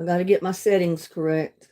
I got to get my settings correct.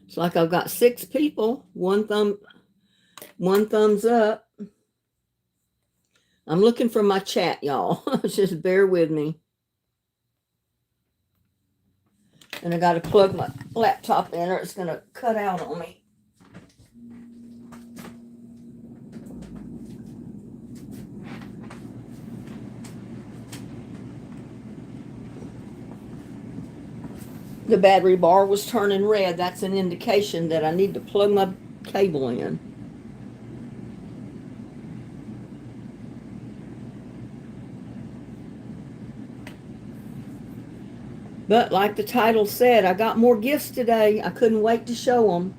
It's like I've got 6 people. One thumbs up. I'm looking for my chat, y'all. Just bear with me. And I got to plug my laptop in or it's going to cut out on me. The battery bar was turning red. That's an indication that I need to plug my cable in. But like the title said, I got more gifts today. I couldn't wait to show them.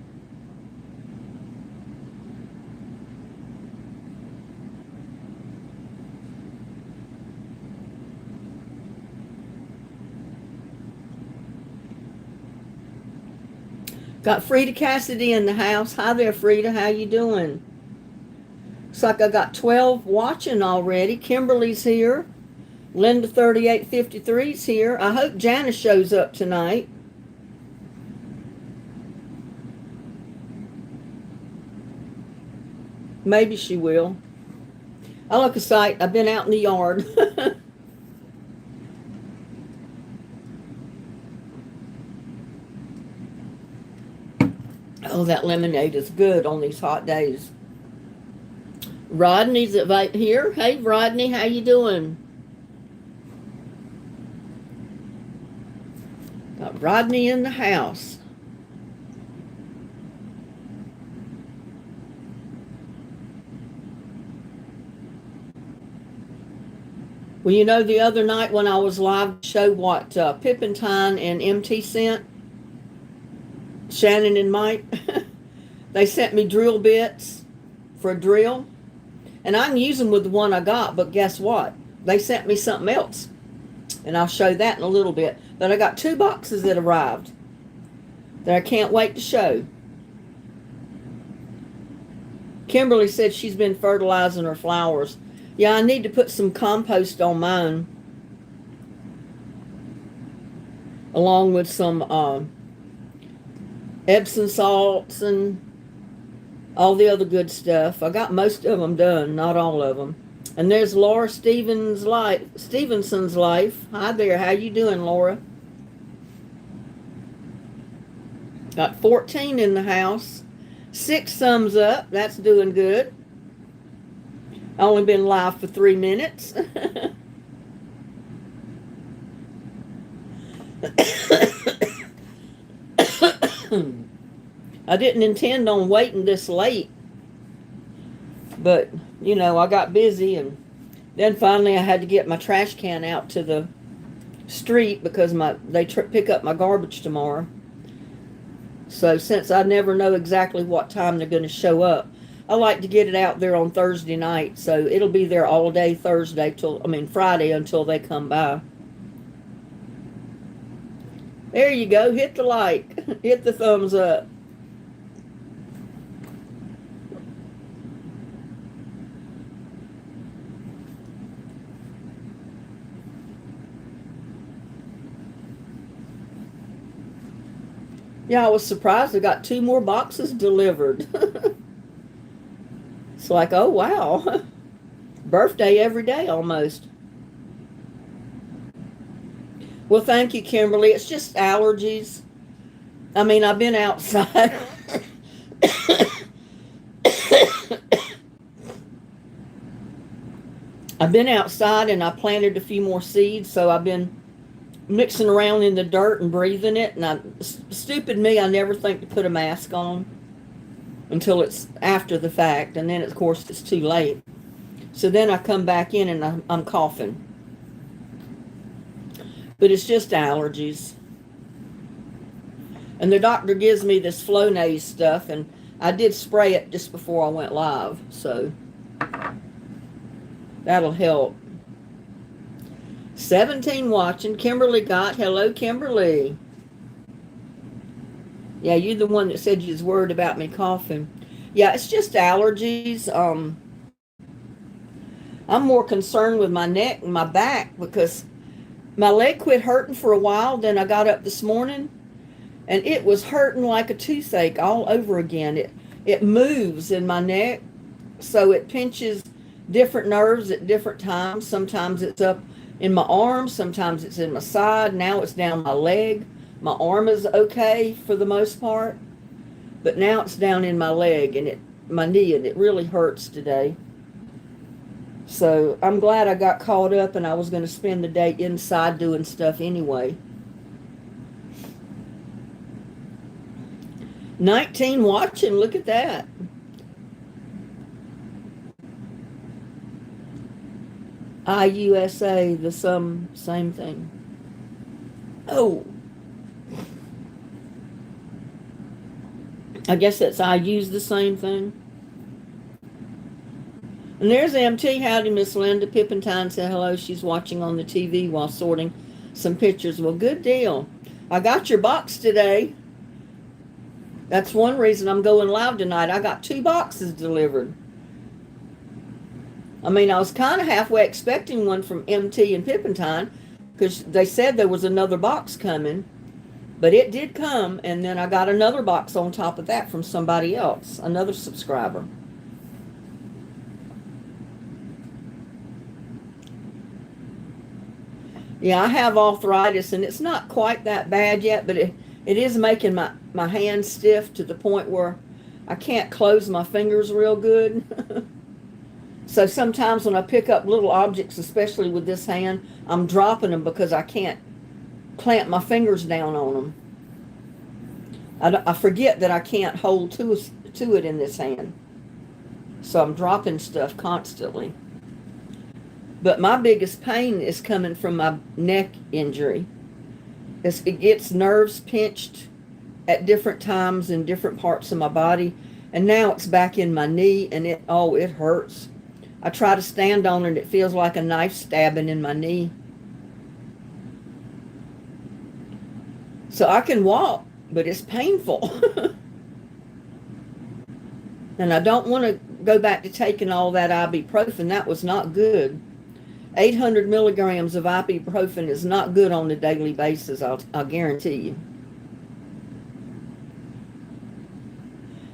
Got Frida Cassidy in the house. Hi there, Frida. How you doing? Looks like I got 12 watching already. Kimberly's here. Linda 3853's here. I hope Janice shows up tonight. Maybe she will. I look a sight. I've been out in the yard. Oh, that lemonade is good on these hot days. Rodney's here. Hey, Rodney, how you doing? Got Rodney in the house. Well, you know, the other night when I was live to show what Pippentine and MT sent, Shannon and Mike, they sent me drill bits for a drill. And I can use them with the one I got, but guess what? They sent me something else. And I'll show that in a little bit. But I got 2 boxes that arrived that I can't wait to show. Kimberly said she's been fertilizing her flowers. Yeah, I need to put some compost on mine. Along with some Epsom salts and all the other good stuff. I got most of them done, not all of them. And there's Laura Stevenson's life. Hi there, how you doing, Laura? Got 14 in the house. 6 thumbs up. That's doing good. I only been live for 3 minutes. I didn't intend on waiting this late, but you know, I got busy, and then finally I had to get my trash can out to the street because they pick up my garbage tomorrow. So since I never know exactly what time they're going to show up, I like to get it out there on Thursday night, so it'll be there all day Friday until they come by. There you go. Hit the like. Hit the thumbs up. Yeah, I was surprised I got 2 more boxes delivered. It's like, oh, wow. Birthday every day almost. Well, thank you, Kimberly. It's just allergies. I mean, I've been outside. I've been outside and I planted a few more seeds, so I've been mixing around in the dirt and breathing it. And stupid me, I never think to put a mask on until it's after the fact, and then of course it's too late. So then I come back in and I'm coughing. But it's just allergies. And the doctor gives me this Flonase stuff, and I did spray it just before I went live, so that'll help. 17 watching. Kimberly got. Hello, Kimberly. Yeah, you're the one that said you was worried about me coughing. Yeah, it's just allergies. I'm more concerned with my neck and my back because my leg quit hurting for a while. Then I got up this morning and it was hurting like a toothache all over again. It moves in my neck, so it pinches different nerves at different times. Sometimes it's up in my arm, sometimes it's in my side. Now it's down my leg. My arm is okay for the most part, but now it's down in my leg and my knee, and it really hurts today. So I'm glad I got caught up, and I was going to spend the day inside doing stuff anyway. 19 watching, look at that. IUSA, the same thing. Oh. I guess that's I use the same thing. And there's MT. Howdy, Miss Linda. Pippentine said hello. She's watching on the TV while sorting some pictures. Well, good deal. I got your box today. That's one reason I'm going live tonight. I got 2 boxes delivered. I mean, I was kind of halfway expecting one from MT and Pippentine because they said there was another box coming. But it did come, and then I got another box on top of that from somebody else, another subscriber. Yeah, I have arthritis, and it's not quite that bad yet, but it is making my hands stiff to the point where I can't close my fingers real good. So sometimes when I pick up little objects, especially with this hand, I'm dropping them because I can't clamp my fingers down on them. I forget that I can't hold to it in this hand. So I'm dropping stuff constantly. But my biggest pain is coming from my neck injury. It gets nerves pinched at different times in different parts of my body. And now it's back in my knee, and it hurts. I try to stand on it, and it feels like a knife stabbing in my knee. So I can walk, but it's painful. And I don't want to go back to taking all that ibuprofen. That was not good. 800 milligrams of ibuprofen is not good on a daily basis, I'll guarantee you.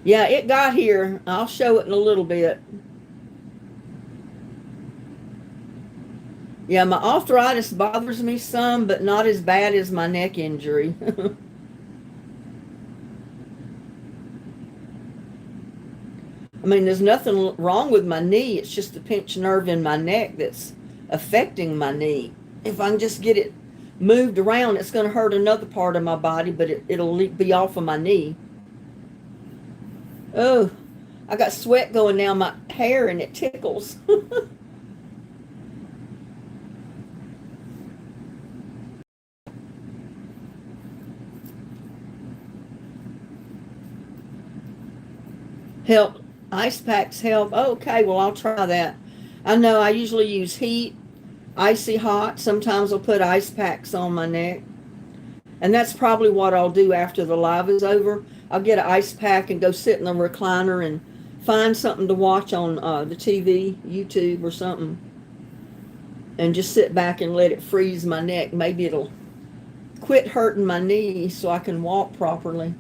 Yeah, it got here. I'll show it in a little bit. Yeah, my arthritis bothers me some, but not as bad as my neck injury. I mean, there's nothing wrong with my knee. It's just the pinched nerve in my neck that's affecting my knee. If I can just get it moved around, it's going to hurt another part of my body, but it'll be off of my knee. Oh, I got sweat going down my hair, and it tickles. Help. Ice packs help. Okay, well, I'll try that. I know I usually use heat, icy hot. Sometimes I'll put ice packs on my neck. And that's probably what I'll do after the live is over. I'll get an ice pack and go sit in the recliner and find something to watch on the TV, YouTube or something. And just sit back and let it freeze my neck. Maybe it'll quit hurting my knee so I can walk properly.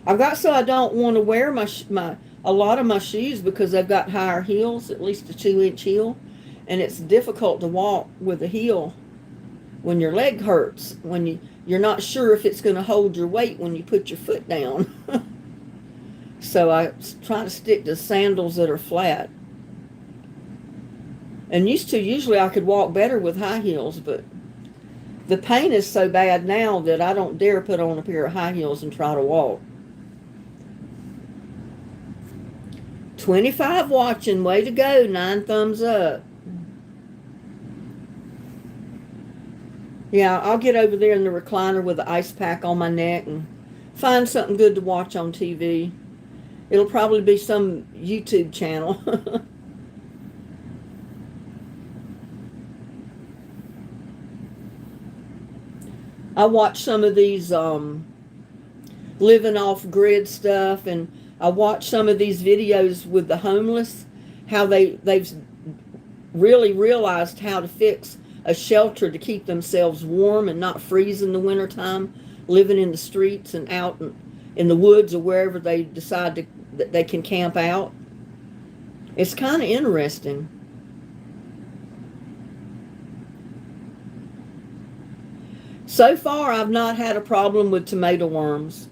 I've got so I don't want to wear a lot of my shoes because they've got higher heels, at least a 2-inch heel, and it's difficult to walk with a heel when your leg hurts, when you're not sure if it's going to hold your weight when you put your foot down. So I try to stick to sandals that are flat. And usually I could walk better with high heels, but the pain is so bad now that I don't dare put on a pair of high heels and try to walk. 25 watching. Way to go. 9 thumbs up. Yeah, I'll get over there in the recliner with the ice pack on my neck and find something good to watch on TV. It'll probably be some YouTube channel. I watch some of these living off grid stuff, and I watch some of these videos with the homeless, how they've really realized how to fix a shelter to keep themselves warm and not freeze in the wintertime, living in the streets and out in the woods or wherever they decide that they can camp out. It's kind of interesting. So far, I've not had a problem with tomato worms.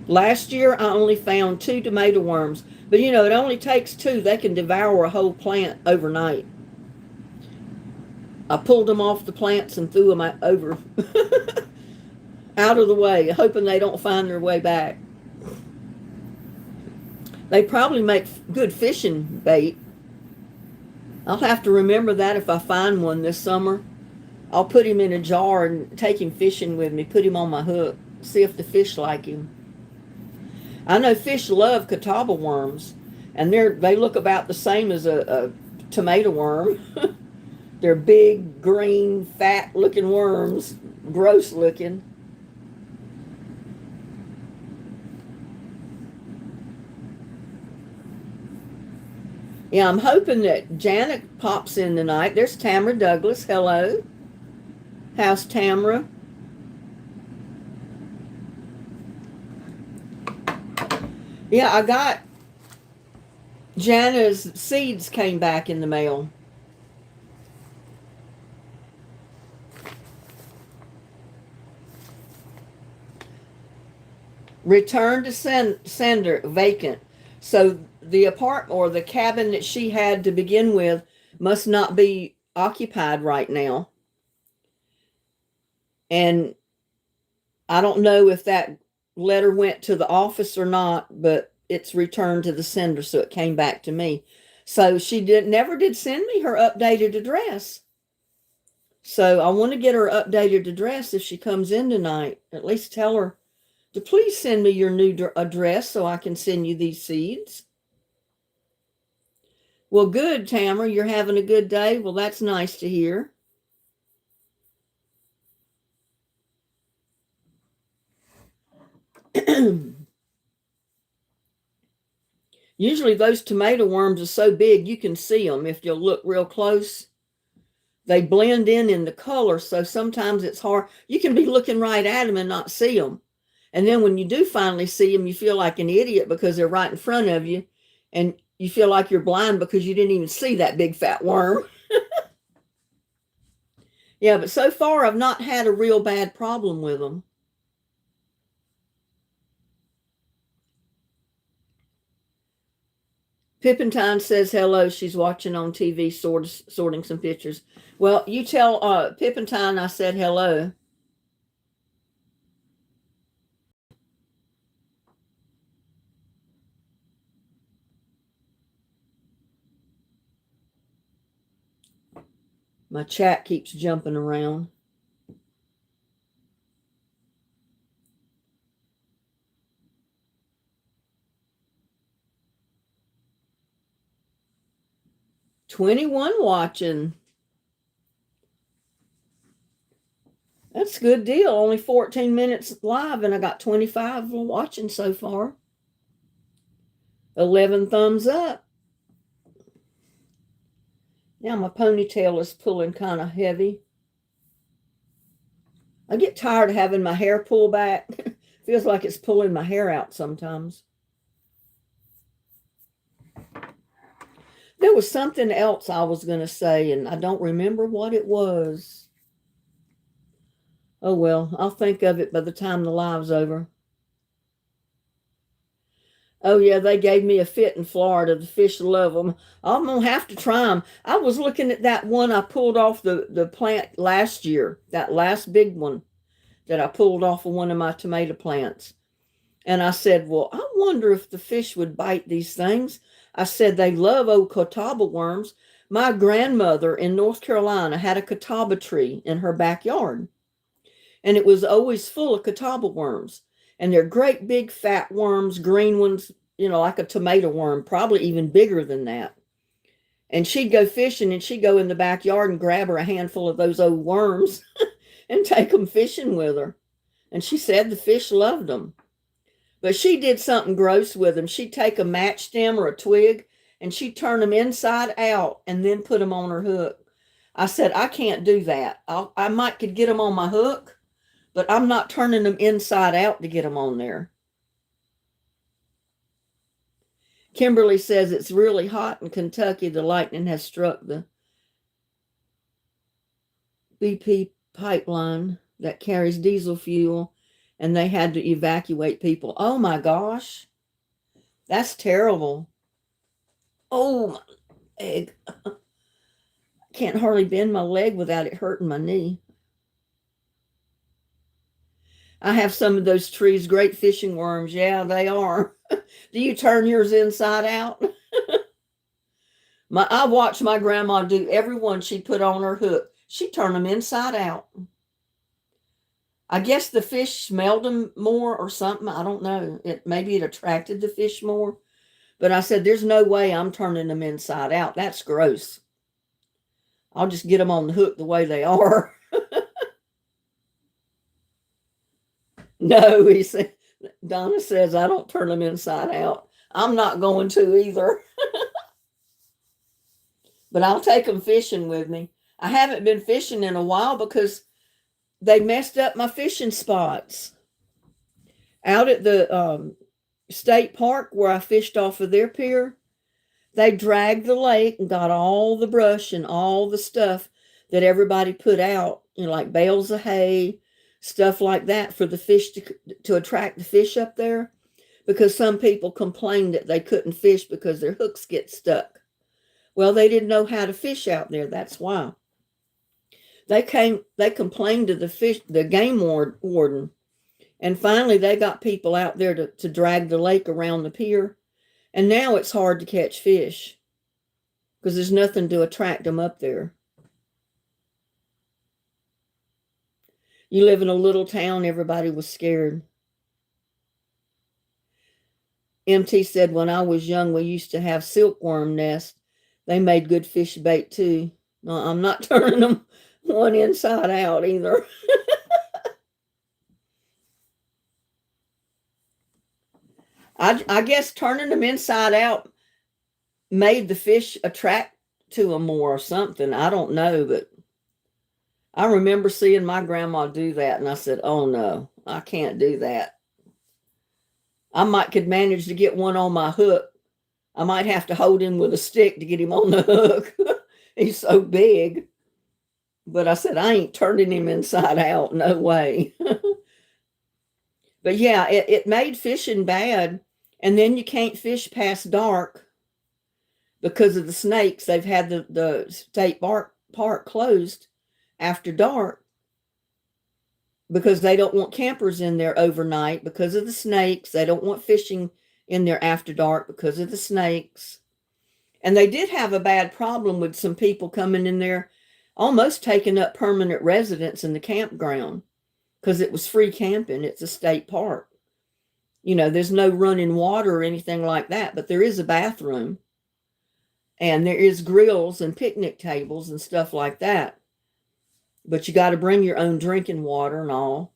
Last year, I only found 2 tomato worms. But it only takes 2. They can devour a whole plant overnight. I pulled them off the plants and threw them over out of the way, hoping they don't find their way back. They probably make good fishing bait. I'll have to remember that if I find one this summer. I'll put him in a jar and take him fishing with me, put him on my hook, see if the fish like him. I know fish love catawba worms, and they look about the same as a tomato worm. They're big, green, fat-looking worms, gross-looking. Yeah, I'm hoping that Janet pops in tonight. There's Tamara Douglas. Hello. How's Tamara? Yeah, I got Jana's seeds came back in the mail. Return to sender, vacant. So the apartment or the cabin that she had to begin with must not be occupied right now. And I don't know if that letter went to the office or not, but it's returned to the sender, so it came back to me. So she never did send me her updated address. So I want to get her updated address if she comes in tonight. At least tell her to please send me your new address so I can send you these seeds. Well, good, Tamara. You're having a good day. Well, that's nice to hear. Usually those tomato worms are so big you can see them if you'll look real close. They blend in the color, so sometimes it's hard. You can be looking right at them and not see them. And then when you do finally see them, you feel like an idiot because they're right in front of you, and you feel like you're blind because you didn't even see that big fat worm. Yeah, but so far I've not had a real bad problem with them. Pippintine says hello. She's watching on TV, sorting some pictures. Well, you tell Pippintine I said hello. My chat keeps jumping around. $21 watching. That's a good deal. Only 14 minutes live, and I got 25 watching so far. 11 thumbs up. Now my ponytail is pulling kind of heavy. I get tired of having my hair pull back. Feels like it's pulling my hair out sometimes. There was something else I was going to say, and I don't remember what it was. Oh well, I'll think of it by the time the live's over. Oh yeah, they gave me a fit in Florida. The fish love them. I'm gonna have to try them. I was looking at that one I pulled off the plant last year. That last big one that I pulled off of one of my tomato plants. And I said, well, I wonder if the fish would bite these things. I said, they love old catawba worms. My grandmother in North Carolina had a catawba tree in her backyard, and it was always full of catawba worms. And they're great big fat worms, green ones, like a tomato worm, probably even bigger than that. And she'd go fishing and she'd go in the backyard and grab her a handful of those old worms and take them fishing with her. And she said the fish loved them. But she did something gross with them. She'd take a match stem or a twig and she'd turn them inside out and then put them on her hook. I said, I can't do that. I might could get them on my hook, but I'm not turning them inside out to get them on there. Kimberly says it's really hot in Kentucky. The lightning has struck the BP pipeline that carries diesel fuel, and they had to evacuate people. Oh my gosh. That's terrible. Oh, my leg. I can't hardly bend my leg without it hurting my knee. I have some of those trees, great fishing worms. Yeah, they are. Do you turn yours inside out? I watched my grandma do every one she put on her hook. She turned them inside out. I guess the fish smelled them more or something. I don't know. Maybe it attracted the fish more. But I said, there's no way I'm turning them inside out. That's gross. I'll just get them on the hook the way they are. No, he said. Donna says, I don't turn them inside out. I'm not going to either. But I'll take them fishing with me. I haven't been fishing in a while because they messed up my fishing spots. Out at the state park where I fished off of their pier, they dragged the lake and got all the brush and all the stuff that everybody put out, like bales of hay, stuff like that for the fish to attract the fish up there, because some people complained that they couldn't fish because their hooks get stuck. Well, they didn't know how to fish out there. That's why. They complained to the game warden, and finally they got people out there to drag the lake around the pier. And now it's hard to catch fish because there's nothing to attract them up there. You live in a little town, everybody was scared. MT said, when I was young, we used to have silkworm nests. They made good fish bait too. No, I'm not turning them one inside out either. I guess turning them inside out made the fish attract to them more or something. I don't know, but I remember seeing my grandma do that, and I said, oh no, I can't do that. I could manage to get one on my hook. I might have to hold him with a stick to get him on the hook. He's so big. But I said, I ain't turning him inside out. No way. But yeah, it made fishing bad. And then you can't fish past dark because of the snakes. They've had the state park closed after dark because they don't want campers in there overnight because of the snakes. They don't want fishing in there after dark because of the snakes. And they did have a bad problem with some people coming in there, almost taking up permanent residence in the campground because it was free camping. It's a state park. There's no running water or anything like that, but there is a bathroom. And there is grills and picnic tables and stuff like that. But you got to bring your own drinking water and all.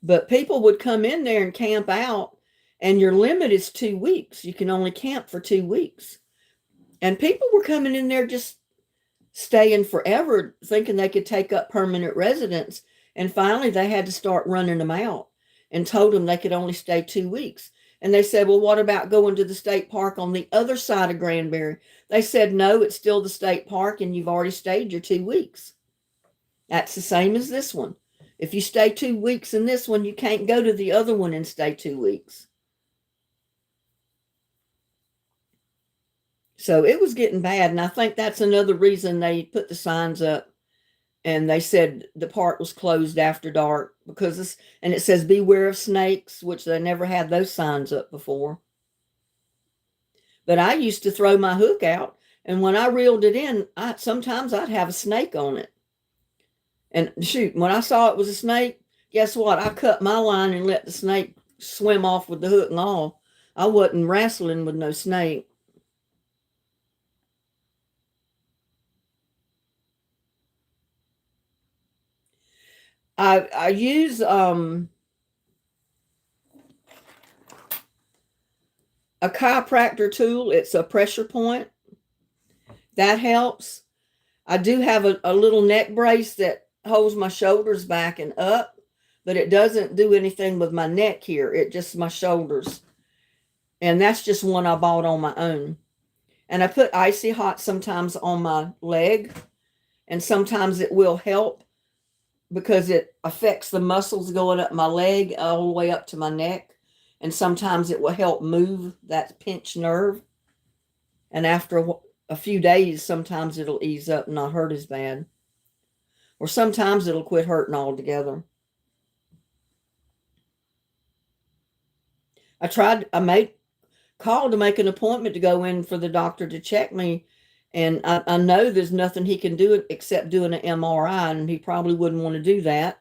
But people would come in there and camp out, and your limit is 2 weeks. You can only camp for 2 weeks. And people were coming in there just staying forever, thinking they could take up permanent residence. And finally, they had to start running them out and told them they could only stay 2 weeks. And they said, well, what about going to the state park on the other side of Granbury? They said, no, it's still the state park, and you've already stayed your 2 weeks. That's the same as this one. If you stay 2 weeks in this one, you can't go to the other one and stay 2 weeks. So it was getting bad, and I think that's another reason they put the signs up, and they said the park was closed after dark because and it says beware of snakes, which they never had those signs up before. But I used to throw my hook out, and when I reeled it in, sometimes I'd have a snake on it. And shoot, when I saw it was a snake, guess what? I cut my line and let the snake swim off with the hook and all. I wasn't wrestling with no snake. I use a chiropractor tool. It's a pressure point. That helps. I do have a little neck brace that holds my shoulders back and up, but it doesn't do anything with my neck here. It just my shoulders. And that's just one I bought on my own. And I put icy hot sometimes on my leg, and sometimes it will help because it affects the muscles going up my leg all the way up to my neck. And sometimes it will help move that pinched nerve. And after a few days, sometimes it'll ease up and not hurt as bad. Or sometimes it'll quit hurting altogether. I called to make an appointment to go in for the doctor to check me. And I know there's nothing he can do except doing an MRI, and he probably wouldn't want to do that.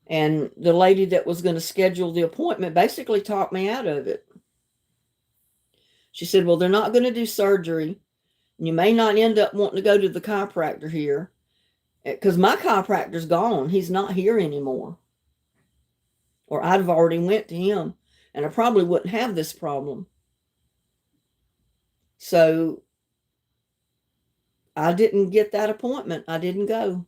And the lady that was going to schedule the appointment basically talked me out of it. She said, well, they're not going to do surgery. You may not end up wanting to go to the chiropractor here, because my chiropractor's gone. He's not here anymore. Or I'd have already went to him, and I probably wouldn't have this problem. So I didn't get that appointment. I didn't go.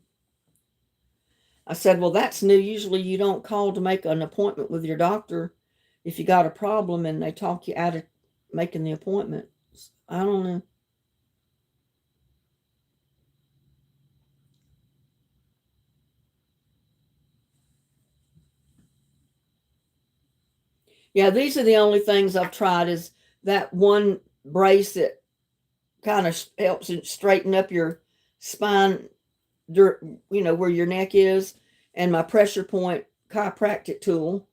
I said, well, that's new. Usually you don't call to make an appointment with your doctor if you got a problem, and they talk you out of making the appointment. I don't know. Yeah, these are the only things I've tried, is that one brace that kind of helps straighten up your spine, where your neck is, and my pressure point chiropractic tool,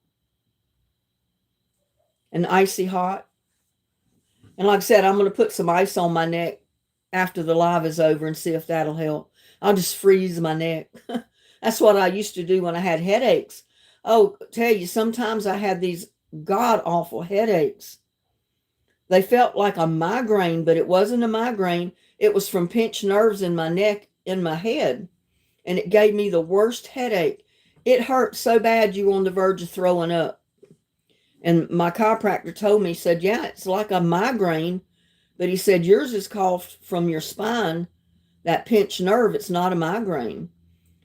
and icy hot. And like I said, I'm going to put some ice on my neck after the live is over and see if that'll help. I'll just freeze my neck. That's what I used to do when I had headaches. Oh, tell you, sometimes I had these god-awful headaches. They felt like a migraine, but it wasn't a migraine. It was from pinched nerves in my neck, in my head. And it gave me the worst headache. It hurt so bad you were on the verge of throwing up. And my chiropractor told me, he said, yeah, it's like a migraine, but he said, yours is caused from your spine, that pinched nerve. It's not a migraine.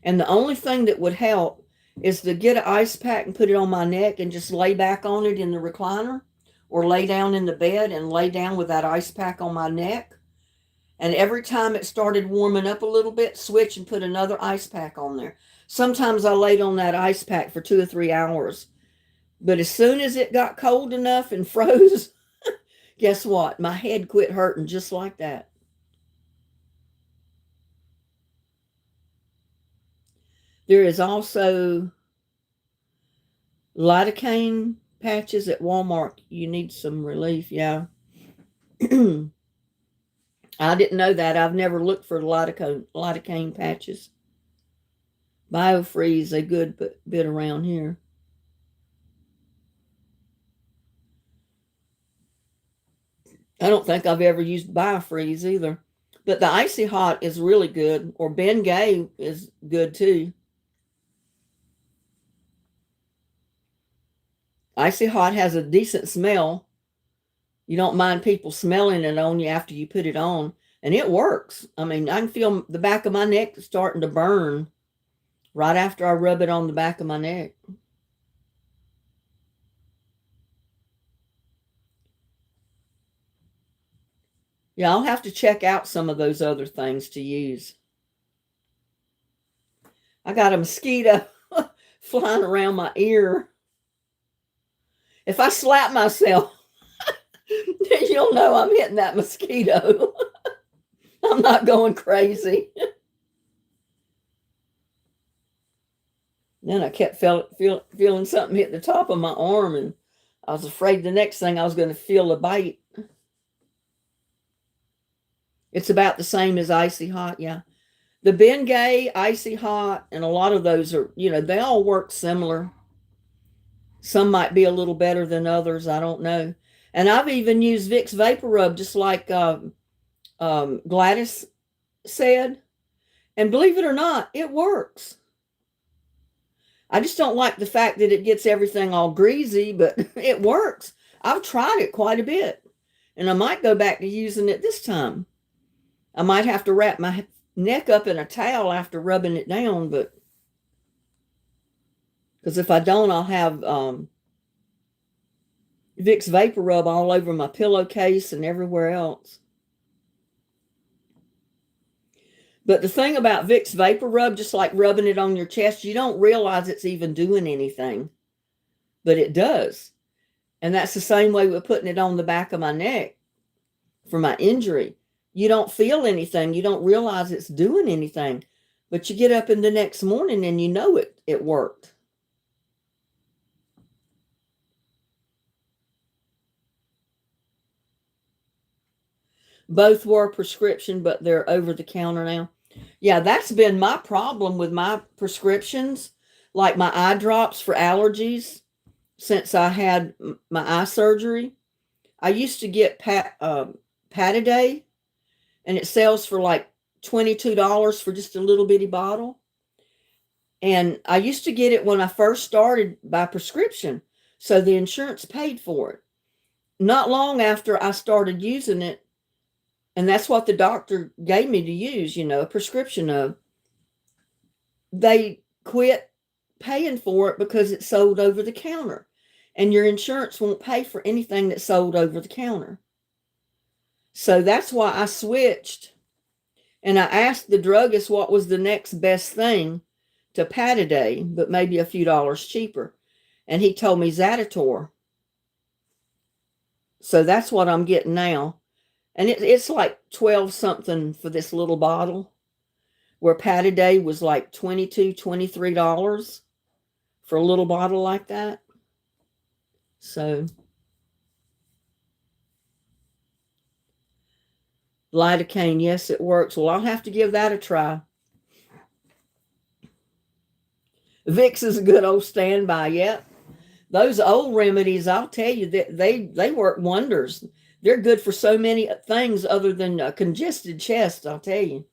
And the only thing that would help is to get an ice pack and put it on my neck and just lay back on it in the recliner, or lay down in the bed and lay down with that ice pack on my neck. And every time it started warming up a little bit, switch and put another ice pack on there. Sometimes I laid on that ice pack for 2 or 3 hours. But as soon as it got cold enough and froze, guess what? My head quit hurting just like that. There is also lidocaine patches at Walmart. You need some relief, yeah. I didn't know that. I've never looked for lidocaine patches. Biofreeze, a good bit around here. I don't think I've ever used Biofreeze either. But the Icy Hot is really good, or Bengay is good too. Icy Hot has a decent smell. You don't mind people smelling it on you after you put it on. And it works. I mean, I can feel the back of my neck starting to burn right after I rub it on the back of my neck. Yeah, I'll have to check out some of those other things to use. I got a mosquito flying around my ear. If I slap myself, you'll know I'm hitting that mosquito. I'm not going crazy. Then I kept feeling something hit the top of my arm, and I was afraid the next thing I was going to feel a bite. It's about the same as icy hot, yeah. The Bengay, icy hot, and a lot of those are, they all work similar. Some might be a little better than others. I don't know. And I've even used Vicks Vapor Rub, just like Gladys said. And believe it or not, it works. I just don't like the fact that it gets everything all greasy, but it works. I've tried it quite a bit, and I might go back to using it this time. I might have to wrap my neck up in a towel after rubbing it down, but because if I don't, I'll have Vicks Vapor Rub all over my pillowcase and everywhere else. But the thing about Vicks Vapor Rub, just like rubbing it on your chest, you don't realize it's even doing anything, but it does. And that's the same way with putting it on the back of my neck for my injury. You don't feel anything. You don't realize it's doing anything, but you get up in the next morning and you know it worked. Both were prescription, but they're over the counter now. Yeah, that's been my problem with my prescriptions, like my eye drops for allergies since I had my eye surgery. I used to get Pataday, and it sells for like $22 for just a little bitty bottle. And I used to get it when I first started by prescription, so the insurance paid for it. Not long after I started using it, and that's what the doctor gave me to use, a prescription of. They quit paying for it because it's sold over the counter. And your insurance won't pay for anything that's sold over the counter. So that's why I switched. And I asked the druggist what was the next best thing to Pataday, but maybe a few dollars cheaper. And he told me Zaditor. So that's what I'm getting now. And it's like 12 something for this little bottle, where Pataday was like $22, $23 for a little bottle like that. So lidocaine, yes, it works. Well, I'll have to give that a try. Vicks is a good old standby. Yep. Those old remedies, I'll tell you, that they work wonders. They're good for so many things other than a congested chest, I'll tell you.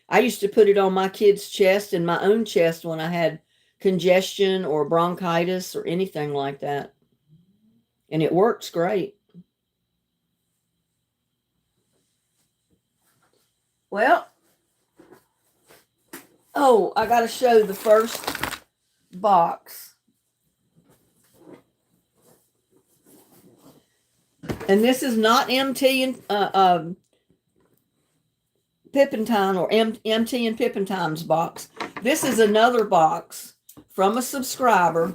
I used to put it on my kids' chest and my own chest when I had congestion or bronchitis or anything like that. And it works great. Well, I got to show the first box. And this is not MT and Pippentine or MT and Pippentine's box. This is another box from a subscriber.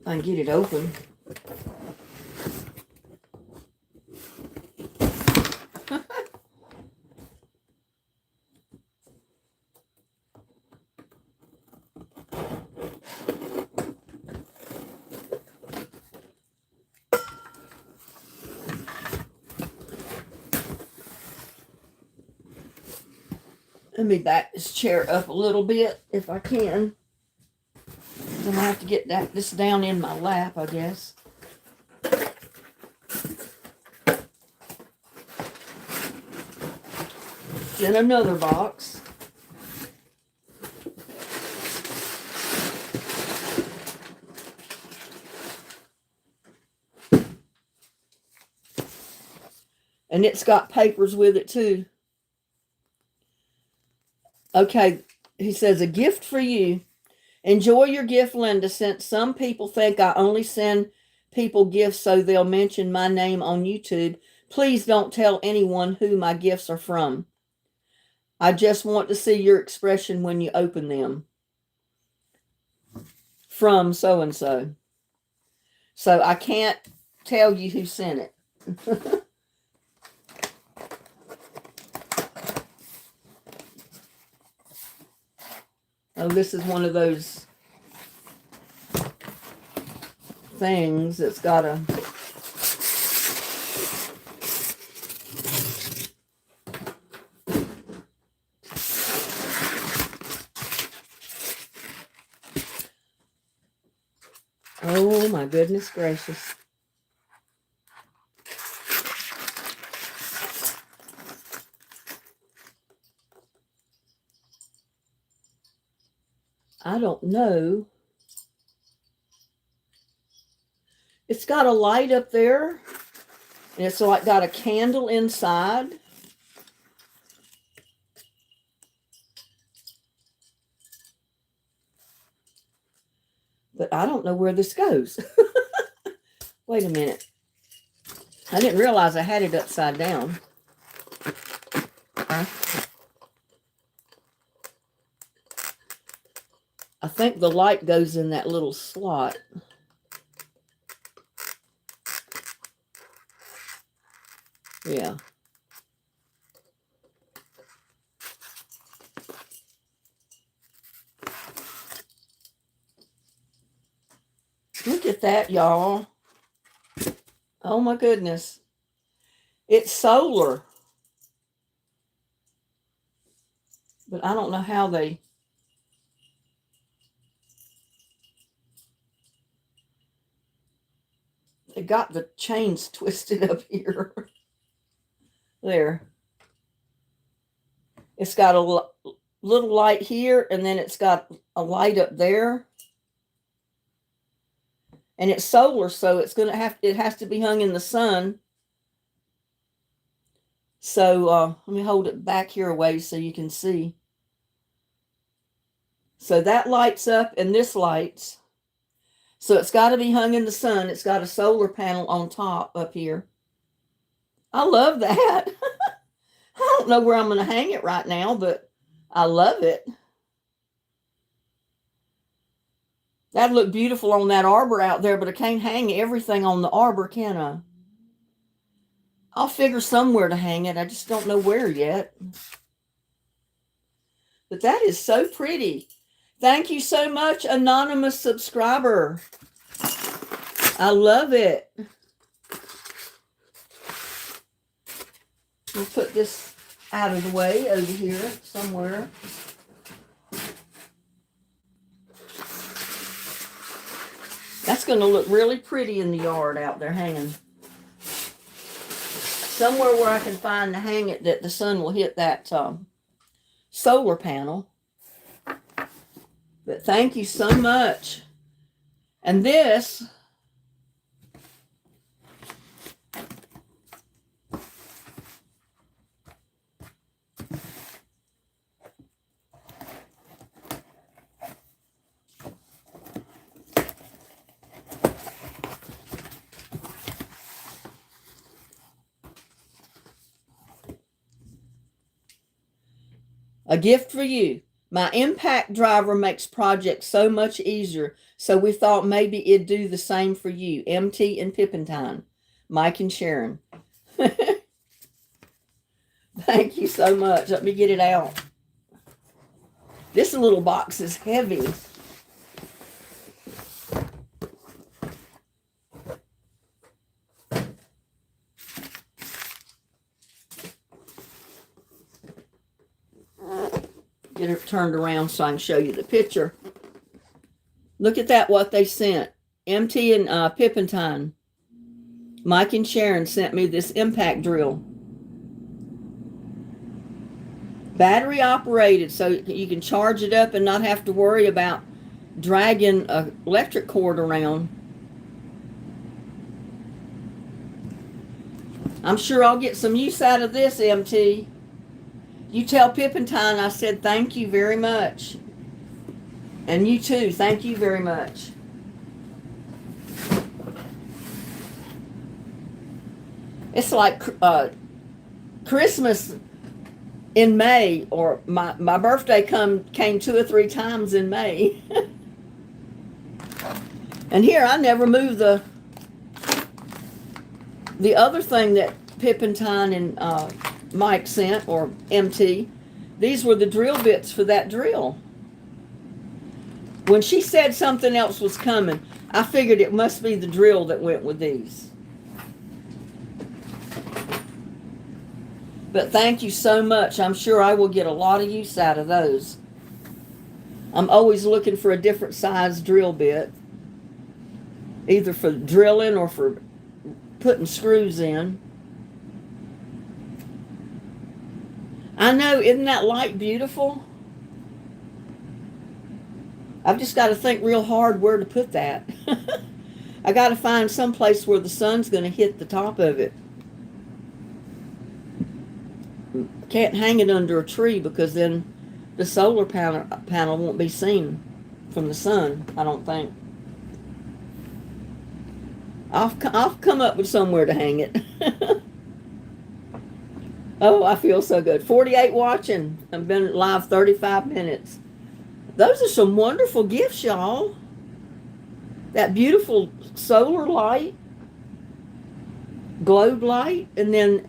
I can get it open. Let me back this chair up a little bit if I can. Then I have to get this down in my lap, I guess. Then another box. And it's got papers with it too. Okay, he says, a gift for you. Enjoy your gift, Linda, since some people think I only send people gifts so they'll mention my name on YouTube. Please don't tell anyone who my gifts are from. I just want to see your expression when you open them. From so-and-so. So I can't tell you who sent it. Oh, this is one of those things that's got a... Oh my goodness gracious. I don't know. It's got a light up there, and it's like got a candle inside. But I don't know where this goes. Wait a minute. I didn't realize I had it upside down. I think the light goes in that little slot. Yeah. Look at that, y'all. Oh my goodness. It's solar. But I don't know how they... They got the chains twisted up here. There. It's got a little light here, and then it's got a light up there. And it's solar, so it has to be hung in the sun. So let me hold it back here a ways so you can see. So that lights up, and this lights. So it's got to be hung in the sun. It's got a solar panel on top up here. I love that. I don't know where I'm going to hang it right now, but I love it. That'd look beautiful on that arbor out there, but I can't hang everything on the arbor, can I? I'll figure somewhere to hang it. I just don't know where yet. But that is so pretty. Thank you so much, anonymous subscriber. I love it. We'll put this out of the way over here somewhere. That's going to look really pretty in the yard out there hanging. Somewhere where I can find to hang it that the sun will hit that solar panel. But thank you so much. And this... A gift for you. My impact driver makes projects so much easier, so we thought maybe it'd do the same for you. MT and Pippentine. Mike and Sharon. Thank you so much. Let me get it out. This little box is heavy. Get it turned around so I can show you the picture. Look at that, what they sent. MT and Pippentine. Mike and Sharon sent me this impact drill. Battery operated, so you can charge it up and not have to worry about dragging an electric cord around. I'm sure I'll get some use out of this, MT. You tell Pippentine I said thank you very much. And you too, thank you very much. It's like Christmas in May, or my birthday came 2 or 3 times in May. And here I never moved the other thing that Pippentine and Mike sent, or MT. These were the drill bits for that drill. When she said something else was coming, I figured it must be the drill that went with these. But thank you so much. I'm sure I will get a lot of use out of those. I'm always looking for a different size drill bit, either for drilling or for putting screws in. I know, isn't that light beautiful? I've just got to think real hard where to put that. I got to find some place where the sun's going to hit the top of it. Can't hang it under a tree because then the solar panel won't be seen from the sun, I don't think. I'll come up with somewhere to hang it. Oh, I feel so good. 48 watching. I've been live 35 minutes. Those are some wonderful gifts, y'all. That beautiful solar light, globe light, and then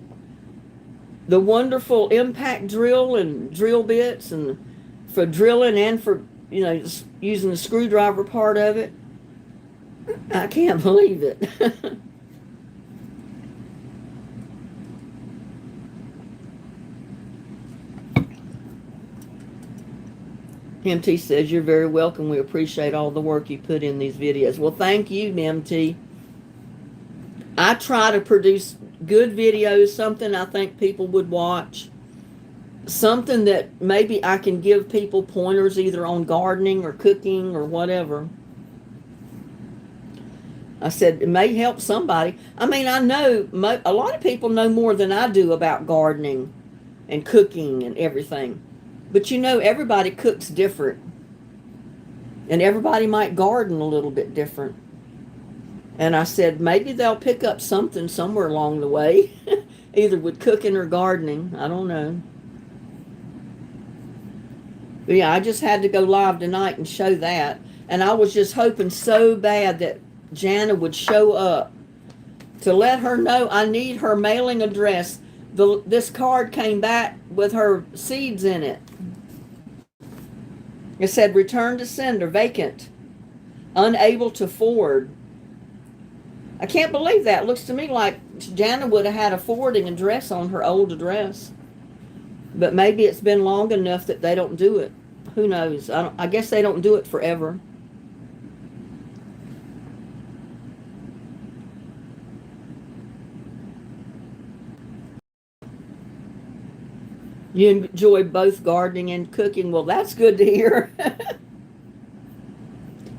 the wonderful impact drill and drill bits, and for drilling and for, just using the screwdriver part of it. I can't believe it. MT says, you're very welcome. We appreciate all the work you put in these videos. Well, thank you, MT. I try to produce good videos, something I think people would watch, something that maybe I can give people pointers either on gardening or cooking or whatever. I said, it may help somebody. I mean, I know a lot of people know more than I do about gardening and cooking and everything. But everybody cooks different. And everybody might garden a little bit different. And I said, maybe they'll pick up something somewhere along the way, either with cooking or gardening. I don't know. But yeah, I just had to go live tonight and show that. And I was just hoping so bad that Jana would show up to let her know I need her mailing address. This card came back with her seeds in it. It said, return to sender, vacant, unable to forward. I can't believe that. It looks to me like Jana would have had a forwarding address on her old address. But maybe it's been long enough that they don't do it. Who knows? I guess they don't do it forever. You enjoy both gardening and cooking. Well, that's good to hear.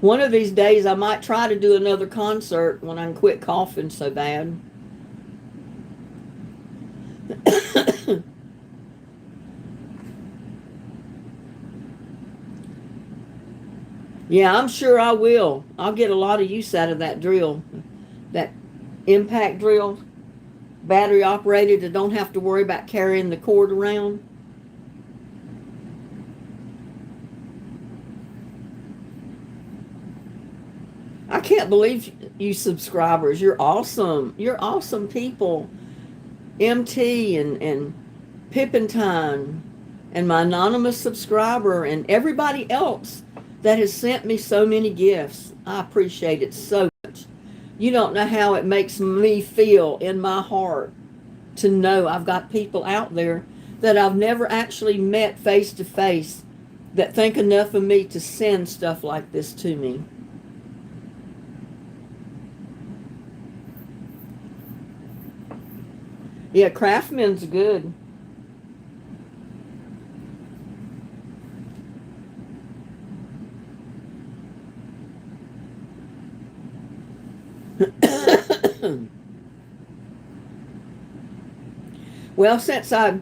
One of these days I might try to do another concert when I can quit coughing so bad. Yeah, I'm sure I will. I'll get a lot of use out of that drill. That impact drill. Battery operated. I don't have to worry about carrying the cord around. I can't believe you subscribers. You're awesome. You're awesome people. MT and Pippentine and my anonymous subscriber and everybody else that has sent me so many gifts. I appreciate it so much. You don't know how it makes me feel in my heart to know I've got people out there that I've never actually met face to face that think enough of me to send stuff like this to me. Yeah, Craftman's good. Well, since I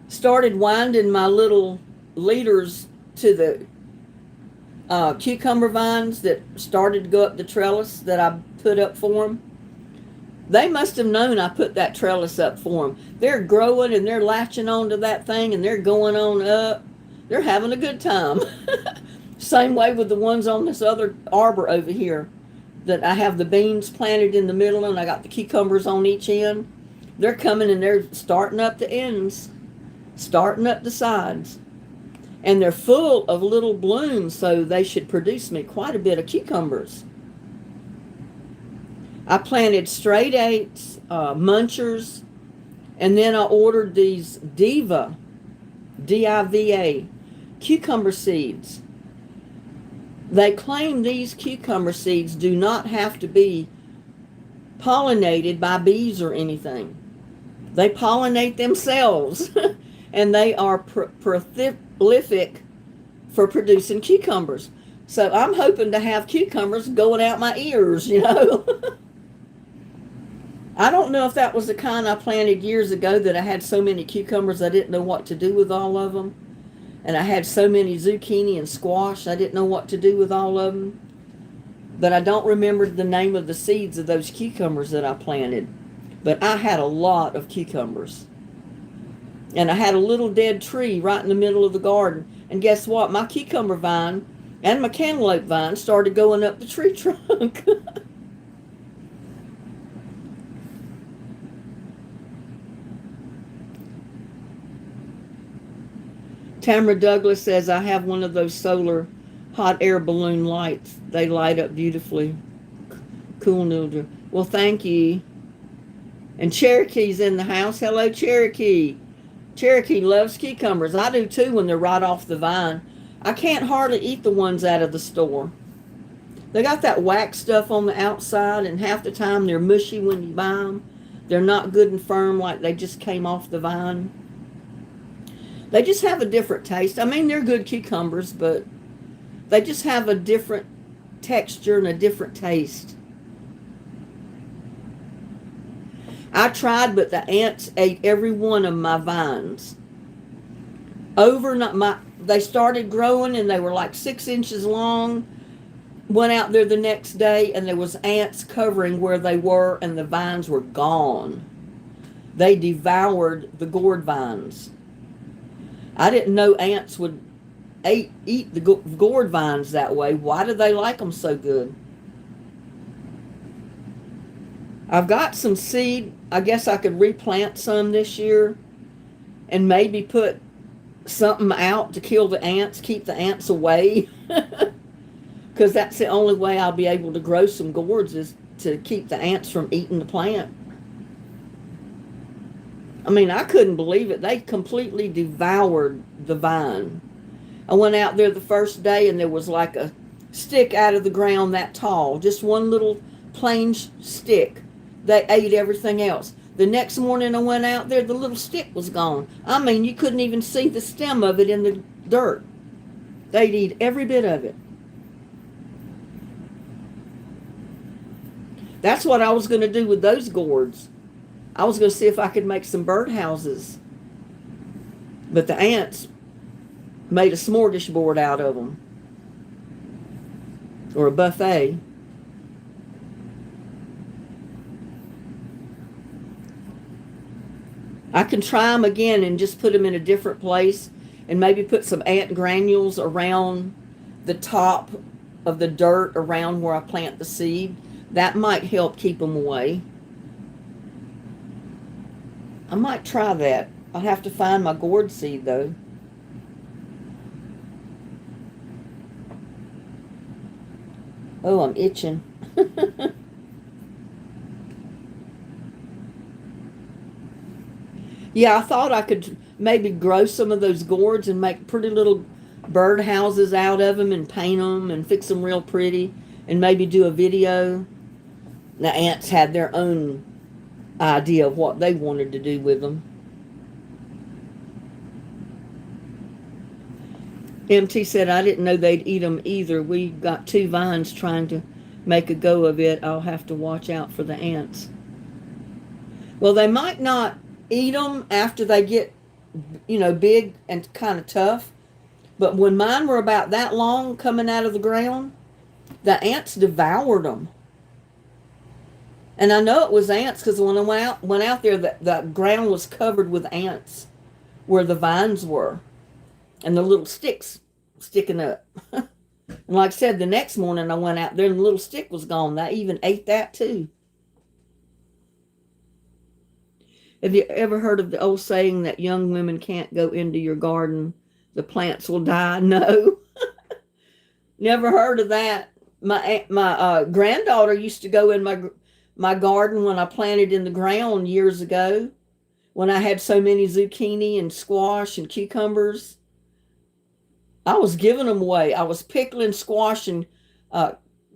started winding my little leaders to the cucumber vines that started to go up the trellis that I put up for them, They must have known I put that trellis up for them. They're growing and they're latching onto that thing and they're going on up. They're having a good time. Same way with the ones on this other arbor over here that I have the beans planted in the middle and I got the cucumbers on each end. They're coming and they're starting up the ends, starting up the sides. And they're full of little blooms, so they should produce me quite a bit of cucumbers. I planted straight eights, munchers, and then I ordered these Diva, D-I-V-A, cucumber seeds. They claim these cucumber seeds do not have to be pollinated by bees or anything. They pollinate themselves, and they are prolific for producing cucumbers. So I'm hoping to have cucumbers going out my ears, you know. I don't know if that was the kind I planted years ago that I had so many cucumbers I didn't know what to do with all of them. And I had so many zucchini and squash I didn't know what to do with all of them. But I don't remember the name of the seeds of those cucumbers that I planted. But I had a lot of cucumbers. And I had a little dead tree right in the middle of the garden. And guess what? My cucumber vine and my cantaloupe vine started going up the tree trunk. Tamara Douglas says, I have one of those solar hot air balloon lights. They light up beautifully. Cool noodle. Well, thank you. And Cherokee's in the house. Hello, Cherokee. Cherokee loves cucumbers. I do too when they're right off the vine. I can't hardly eat the ones out of the store. They got that wax stuff on the outside, and half the time they're mushy when you buy them. They're not good and firm like they just came off the vine. They just have a different taste. I mean, they're good cucumbers, but they just have a different texture and a different taste. I tried, but the ants ate every one of my vines. They started growing and they were like 6 inches long. Went out there the next day and there was ants covering where they were and the vines were gone. They devoured the gourd vines. I didn't know ants would eat the gourd vines that way. Why do they like them so good? I've got some seed. I guess I could replant some this year and maybe put something out to kill the ants, keep the ants away. Because that's the only way I'll be able to grow some gourds is to keep the ants from eating the plant. I mean, I couldn't believe it. They completely devoured the vine. I went out there the first day and there was like a stick out of the ground that tall. Just one little plain stick. They ate everything else. The next morning I went out there, the little stick was gone. I mean, you couldn't even see the stem of it in the dirt. They'd eat every bit of it. That's what I was going to do with those gourds. I was going to see if I could make some birdhouses. But the ants made a smorgasbord out of them. Or a buffet. I can try them again and just put them in a different place and maybe put some ant granules around the top of the dirt around where I plant the seed. That might help keep them away. I might try that. I'll have to find my gourd seed though. Oh, I'm itching. Yeah, I thought I could maybe grow some of those gourds and make pretty little bird houses out of them and paint them and fix them real pretty and maybe do a video. The ants had their own idea of what they wanted to do with them. MT said, I didn't know they'd eat them either. We got 2 vines trying to make a go of it. I'll have to watch out for the ants. Well, they might not eat them after they get, big and kind of tough. But when mine were about that long coming out of the ground, the ants devoured them. And I know it was ants because when I went out there, the ground was covered with ants where the vines were and the little sticks sticking up. And like I said, the next morning I went out there and the little stick was gone. I even ate that too. Have you ever heard of the old saying that young women can't go into your garden? The plants will die. No, never heard of that. My granddaughter used to go in my garden when I planted in the ground years ago, when I had so many zucchini and squash and cucumbers. I was giving them away. I was pickling squash and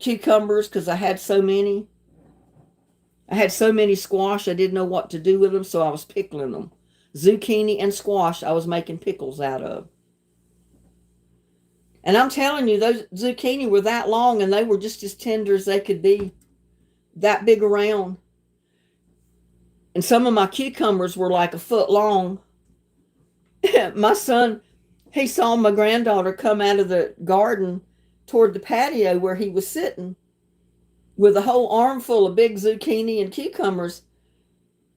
cucumbers because I had so many. I had so many squash, I didn't know what to do with them, so I was pickling them. Zucchini and squash, I was making pickles out of. And I'm telling you, those zucchini were that long and they were just as tender as they could be, that big around. And some of my cucumbers were like a foot long. My son, he saw my granddaughter come out of the garden toward the patio where he was sitting with a whole armful of big zucchini and cucumbers.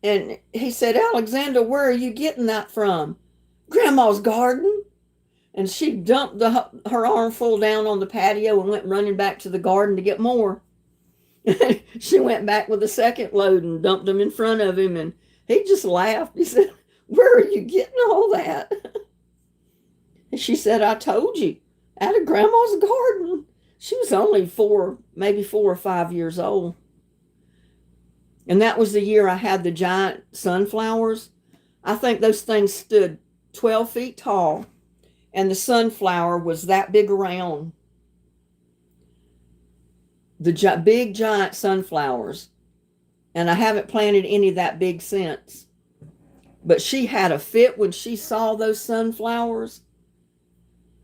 And he said, Alexander, where are you getting that from? Grandma's garden. And she dumped her armful down on the patio and went running back to the garden to get more. She went back with a second load and dumped them in front of him. And he just laughed. He said, where are you getting all that? And she said, I told you, out of Grandma's garden. She was only maybe 4 or 5 years old. And that was the year I had the giant sunflowers. I think those things stood 12 feet tall, and the sunflower was that big around. The big giant sunflowers. And I haven't planted any that big since. But she had a fit when she saw those sunflowers.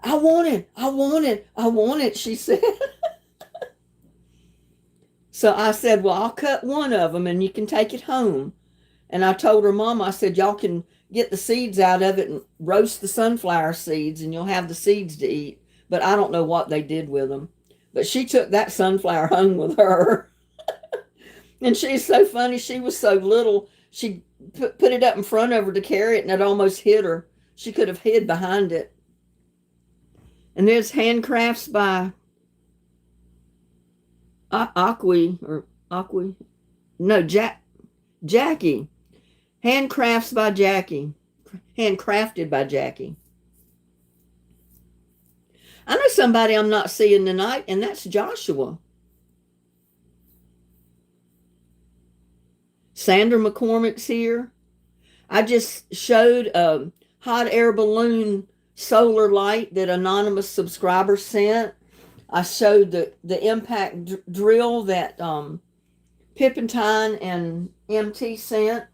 I want it, I want it, I want it, she said. So I said, well, I'll cut one of them and you can take it home. And I told her mom, I said, y'all can get the seeds out of it and roast the sunflower seeds and you'll have the seeds to eat. But I don't know what they did with them. But she took that sunflower home with her. And she's so funny. She was so little. She put it up in front of her to carry it and it almost hit her. She could have hid behind it. And there's handcrafts by Jackie. Handcrafts by Jackie. Handcrafted by Jackie. I know somebody I'm not seeing tonight, and that's Joshua. Sandra McCormick's here. I just showed a hot air balloon solar light that anonymous subscriber sent. I showed the impact drill that Pippentine and MT sent.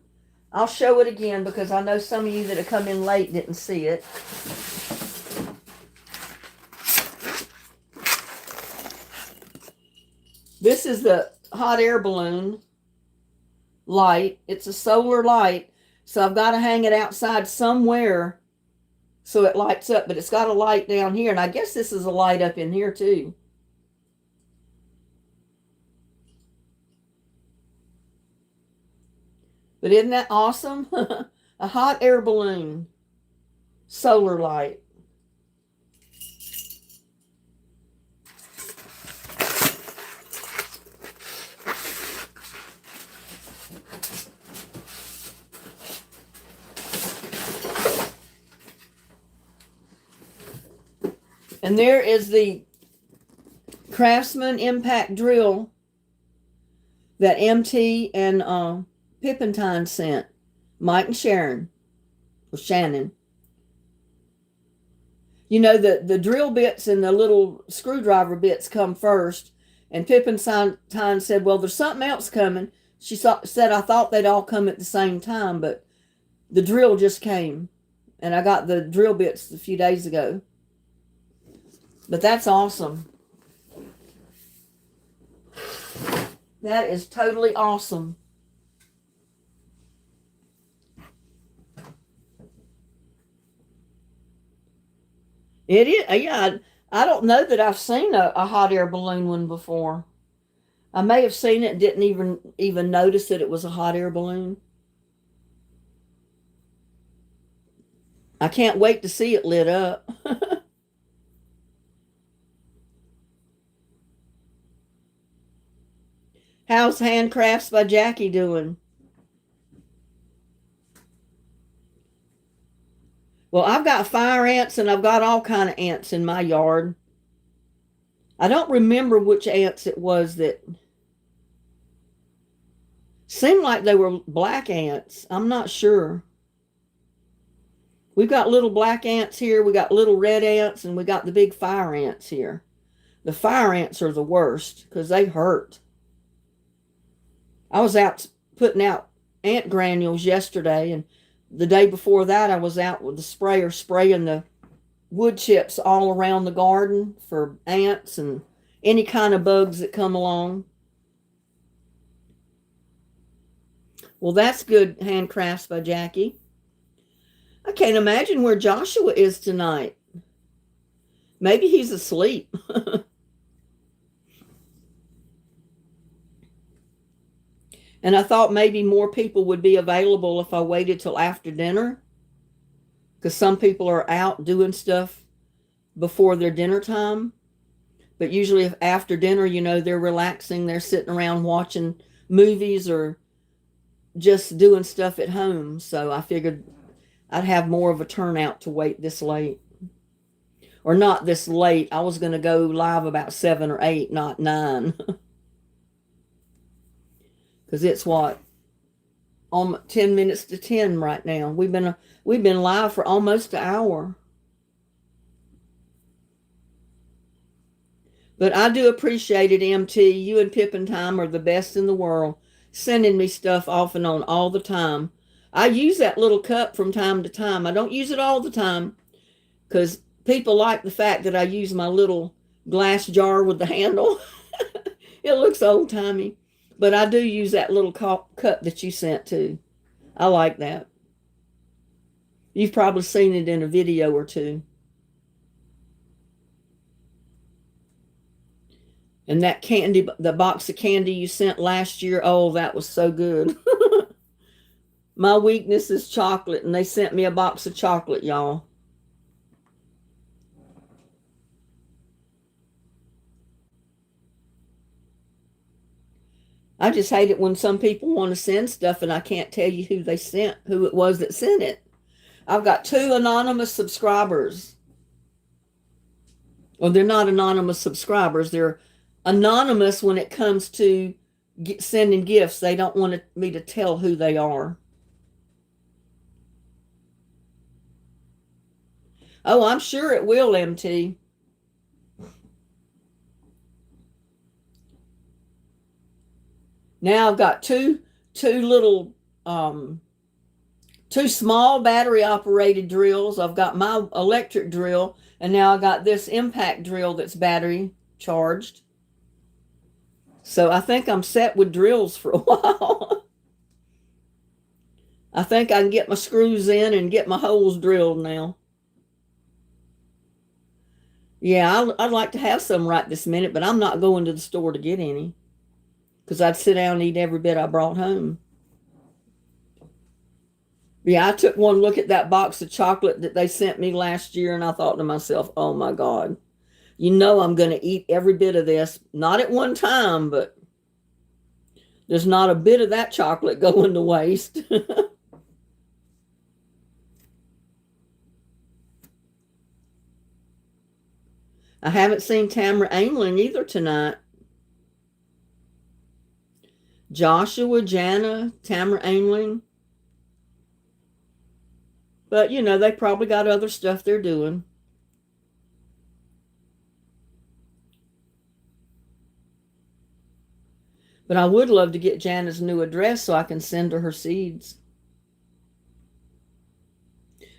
I'll show it again because I know some of you that have come in late didn't see it. This is the hot air balloon light. It's a solar light, so I've got to hang it outside somewhere so it lights up, but it's got a light down here, and I guess this is a light up in here too. But isn't that awesome? A hot air balloon solar light. And there is the Craftsman impact drill that MT and Pippentine sent. Mike and Sharon. Or Shannon. You know, the drill bits and the little screwdriver bits come first. And Pippentine said, well, there's something else coming. She said, I thought they'd all come at the same time, but the drill just came. And I got the drill bits a few days ago. But that's awesome. That is totally awesome. It is, yeah. I don't know that I've seen a hot air balloon one before. I may have seen it and didn't even notice that it was a hot air balloon. I can't wait to see it lit up. How's Handcrafts by Jackie doing? Well, I've got fire ants and I've got all kind of ants in my yard. I don't remember which ants it was that seemed like they were black ants. I'm not sure. We've got little black ants here, we got little red ants, and we got the big fire ants here. The fire ants are the worst because they hurt. I was out putting out ant granules yesterday, and the day before that I was out with the sprayer spraying the wood chips all around the garden for ants and any kind of bugs that come along. Well, that's good, Handcrafts by Jackie. I can't imagine where Joshua is tonight. Maybe he's asleep. And I thought maybe more people would be available if I waited till after dinner. Because some people are out doing stuff before their dinner time. But usually if after dinner, they're relaxing. They're sitting around watching movies or just doing stuff at home. So I figured I'd have more of a turnout to wait this late. Or not this late. I was going to go live about 7 or 8, not 9. Because it's what? 10 minutes to 10 right now. We've been live for almost an hour. But I do appreciate it, MT. You and Pippin Time are the best in the world. Sending me stuff off and on all the time. I use that little cup from time to time. I don't use it all the time because people like the fact that I use my little glass jar with the handle. It looks old-timey. But I do use that little cup that you sent too. I like that. You've probably seen it in a video or two. And that candy, the box of candy you sent last year, oh, that was so good. My weakness is chocolate, and they sent me a box of chocolate, y'all. I just hate it when some people want to send stuff and I can't tell you who it was that sent it. I've got 2 anonymous subscribers. Well, they're not anonymous subscribers. They're anonymous when it comes to sending gifts. They don't want me to tell who they are. Oh, I'm sure it will, MT. Now I've got two little, 2 small battery operated drills. I've got my electric drill, and now I got this impact drill that's battery charged. So I think I'm set with drills for a while. I think I can get my screws in and get my holes drilled now. Yeah, I'd like to have some right this minute, but I'm not going to the store to get any because I'd sit down and eat every bit I brought home. Yeah, I took one look at that box of chocolate that they sent me last year, and I thought to myself, oh my God, I'm going to eat every bit of this. Not at one time, but there's not a bit of that chocolate going to waste. I haven't seen Tamara Aimling either tonight. Joshua, Jana, Tamara Aimling. But, they probably got other stuff they're doing. But I would love to get Jana's new address so I can send her her seeds.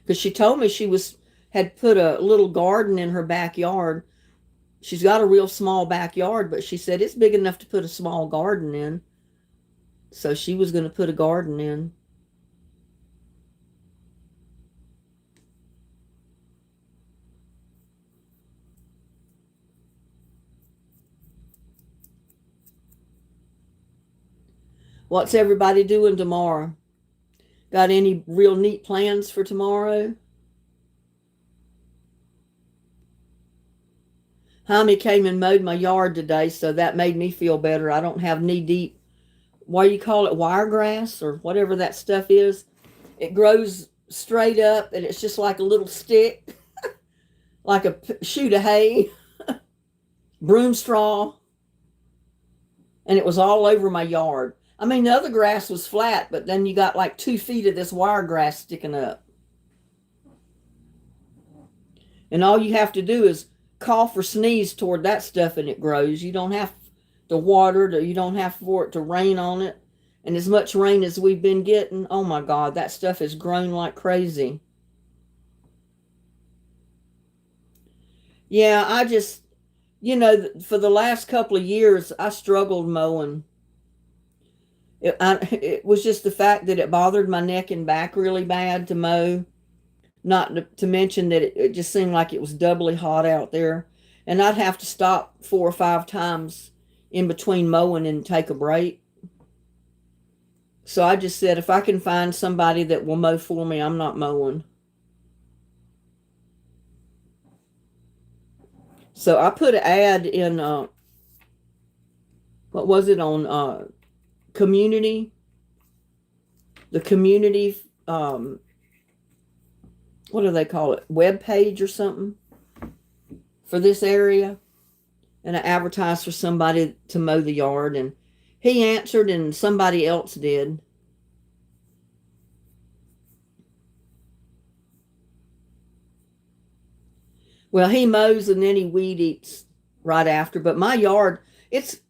Because she told me she had put a little garden in her backyard. She's got a real small backyard, but she said it's big enough to put a small garden in. So she was going to put a garden in. What's everybody doing tomorrow? Got any real neat plans for tomorrow? Jaime came and mowed my yard today, so that made me feel better. I don't have knee-deep, what do you call it, wiregrass or whatever that stuff is. It grows straight up, and it's just like a little stick, like a shoot of hay, broom straw, and it was all over my yard. I mean, the other grass was flat, but then you got like 2 feet of this wiregrass sticking up. And all you have to do is cough or sneeze toward that stuff and it grows. You don't have to water it, or you don't have for it to rain on it. And as much rain as we've been getting, oh my God, that stuff has grown like crazy. Yeah, I just, for the last couple of years, I struggled mowing. It was just the fact that it bothered my neck and back really bad to mow. Not to mention that it just seemed like it was doubly hot out there. And I'd have to stop 4 or 5 times in between mowing and take a break. So I just said, if I can find somebody that will mow for me, I'm not mowing. So I put an ad in, what was it, on community? The community, what do they call it? Web page or something for this area. And I advertised for somebody to mow the yard, and he answered and somebody else did. Well, he mows and then he weed eats right after. But my yard, it's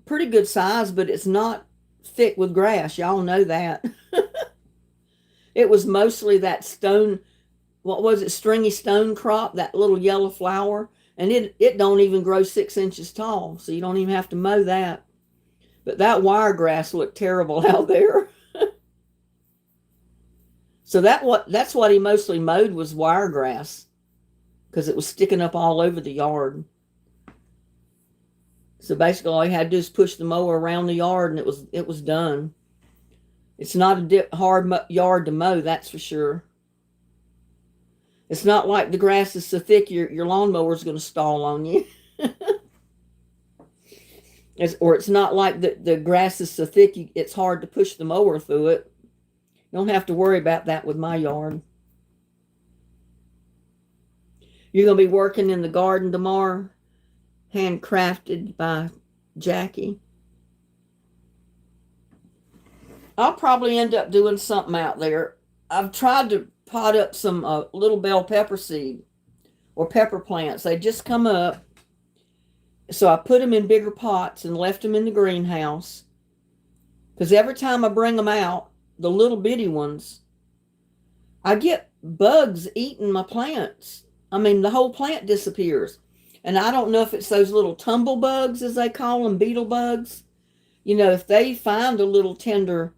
pretty good size, but it's not thick with grass. Y'all know that. It was mostly that stone, what was it, stringy stone crop, that little yellow flower. And it don't even grow 6 inches tall, so you don't even have to mow that. But that wiregrass looked terrible out there. So that's what he mostly mowed, was wiregrass, because it was sticking up all over the yard. So basically all he had to do is push the mower around the yard, and it was done. It's not a hard yard to mow, that's for sure. It's not like the grass is so thick your lawnmower is going to stall on you. It's not like the grass is so thick it's hard to push the mower through it. You don't have to worry about that with my yard. You're going to be working in the garden tomorrow, handcrafted by Jackie. I'll probably end up doing something out there. I've tried to pot up some little bell pepper seed or pepper plants. They just come up. So I put them in bigger pots and left them in the greenhouse. Because every time I bring them out, the little bitty ones, I get bugs eating my plants. I mean, the whole plant disappears. And I don't know if it's those little tumble bugs, as they call them, beetle bugs. If they find a little tender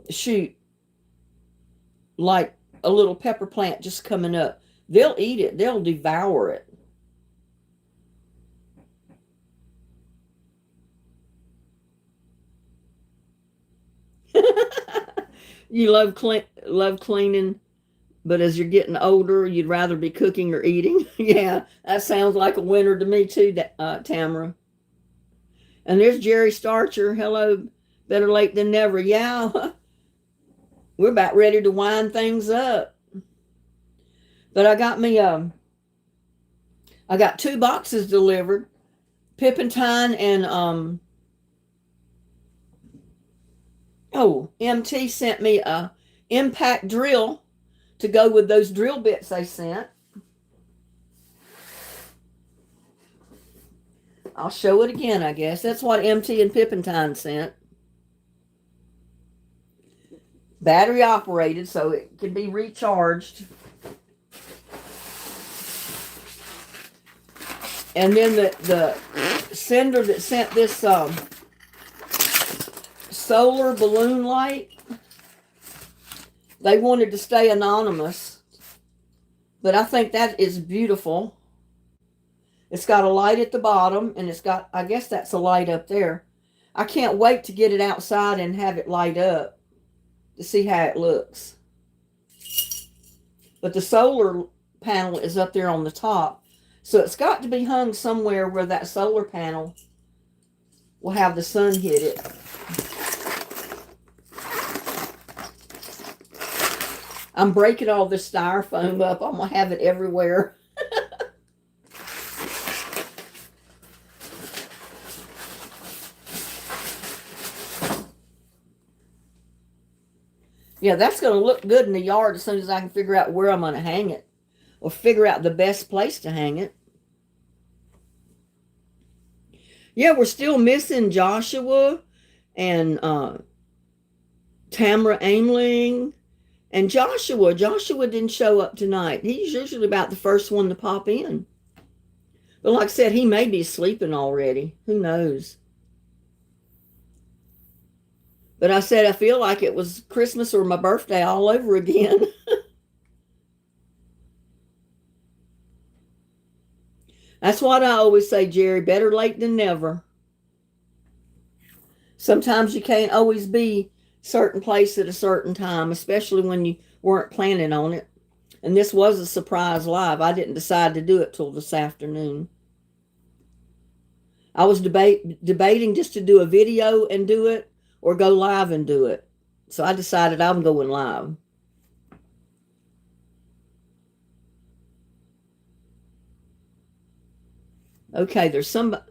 shoot, like a little pepper plant just coming up, they'll eat it. They'll devour it. You love cleaning, but as you're getting older, you'd rather be cooking or eating. Yeah, that sounds like a winner to me too, Tamara. And there's Jerry Starcher. Hello, better late than never. Yeah, we're about ready to wind things up. But I got 2 boxes delivered. Pippentine and MT sent me a impact drill to go with those drill bits they sent. I'll show it again, I guess. That's what MT and Pippentine sent. Battery operated, so it can be recharged. And then the sender that sent this solar balloon light, they wanted to stay anonymous, but I think that is beautiful. It's got a light at the bottom, and it's got, I guess that's a light up there. I can't wait to get it outside and have it light up to see how it looks. But the solar panel is up there on the top. So it's got to be hung somewhere where that solar panel will have the sun hit it. I'm breaking all this styrofoam up. I'm going to have it everywhere. Yeah, that's going to look good in the yard as soon as I can figure out where I'm going to hang it. Or figure out the best place to hang it. Yeah, we're still missing Joshua and Tamara Aimling. And Joshua didn't show up tonight. He's usually about the first one to pop in. But like I said, he may be sleeping already. Who knows? But I said I feel like it was Christmas or my birthday all over again. That's what I always say, Jerry. Better late than never. Sometimes you can't always be certain place at a certain time, especially when you weren't planning on it. And this was a surprise live. I didn't decide to do it till this afternoon. I was debating just to do a video and do it or go live and do it. So I decided I'm going live. Okay, there's somebody.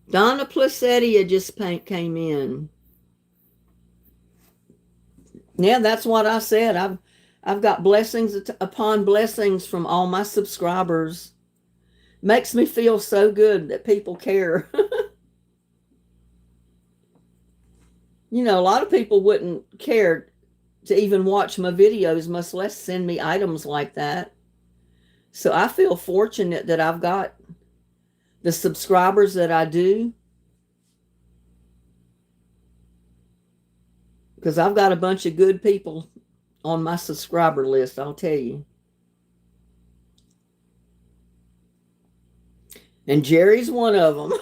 Donna Placetia just came in. Yeah, that's what I said. I've got blessings upon blessings from all my subscribers. Makes me feel so good that people care. You know, a lot of people wouldn't care to even watch my videos, much less send me items like that. So I feel fortunate that I've got the subscribers that I do. Because I've got a bunch of good people on my subscriber list, I'll tell you. And Jerry's one of them.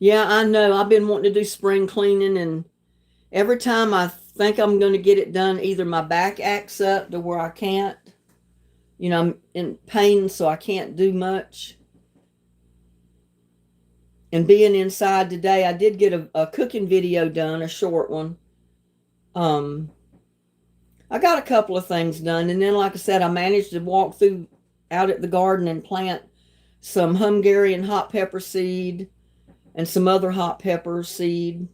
Yeah, I know. I've been wanting to do spring cleaning, and every time I think I'm going to get it done, either my back acts up to where I can't. You know, I'm in pain, so I can't do much. And being inside today, I did get a cooking video done, a short one. I got a couple of things done. And then, like I said, I managed to walk through out at the garden and plant some Hungarian hot pepper seed and some other hot pepper seed.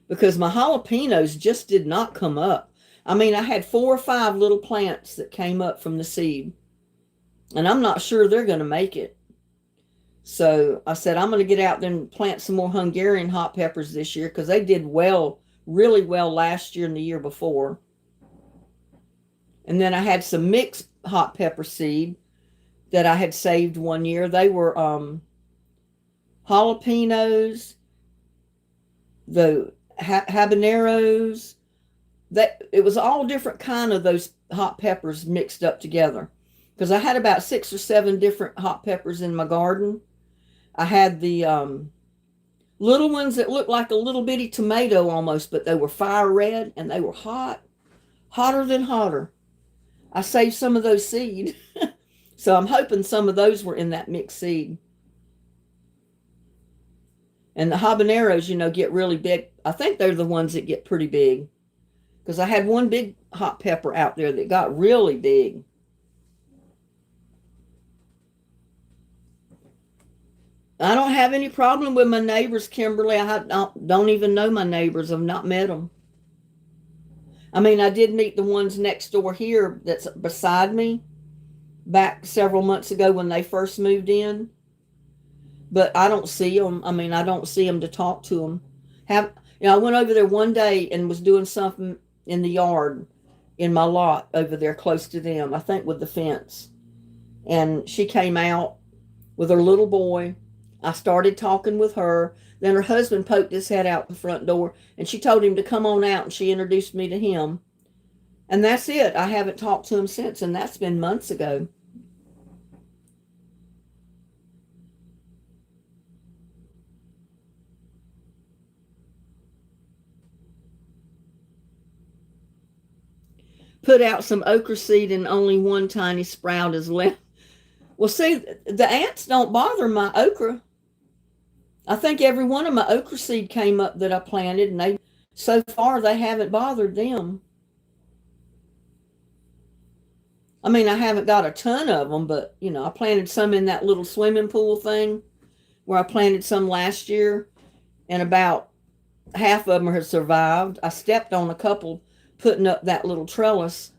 Because my jalapenos just did not come up. I mean, I had 4 or 5 little plants that came up from the seed. And I'm not sure they're going to make it. So I said, I'm going to get out there and plant some more Hungarian hot peppers this year. Because they did well, really well last year and the year before. And then I had some mixed hot pepper seed that I had saved one year. They were jalapenos, the habaneros. It was all different kind of those hot peppers mixed up together. Because I had about 6 or 7 different hot peppers in my garden. I had the little ones that looked like a little bitty tomato almost, but they were fire red and they were hot, hotter than hotter. I saved some of those seed. So I'm hoping some of those were in that mixed seed. And the habaneros, you know, get really big. I think they're the ones that get pretty big. Because I had one big hot pepper out there that got really big. I don't have any problem with my neighbors, Kimberly. I don't even know my neighbors. I've not met them. I mean, I did meet the ones next door here that's beside me back several months ago when they first moved in. But I don't see them. I mean, I don't see them to talk to them. I went over there one day and was doing something in the yard in my lot over there close to them, I think with the fence. And she came out with her little boy. I started talking with her. Then her husband poked his head out the front door, and she told him to come on out, and she introduced me to him. And that's it. I haven't talked to him since, and that's been months ago. Put out some okra seed and only one tiny sprout is left. Well, see, the ants don't bother my okra. I think every one of my okra seed came up that I planted, and so far they haven't bothered them. I mean, I haven't got a ton of them, but I planted some in that little swimming pool thing where I planted some last year, and about half of them have survived. I stepped on a couple putting up that little trellis,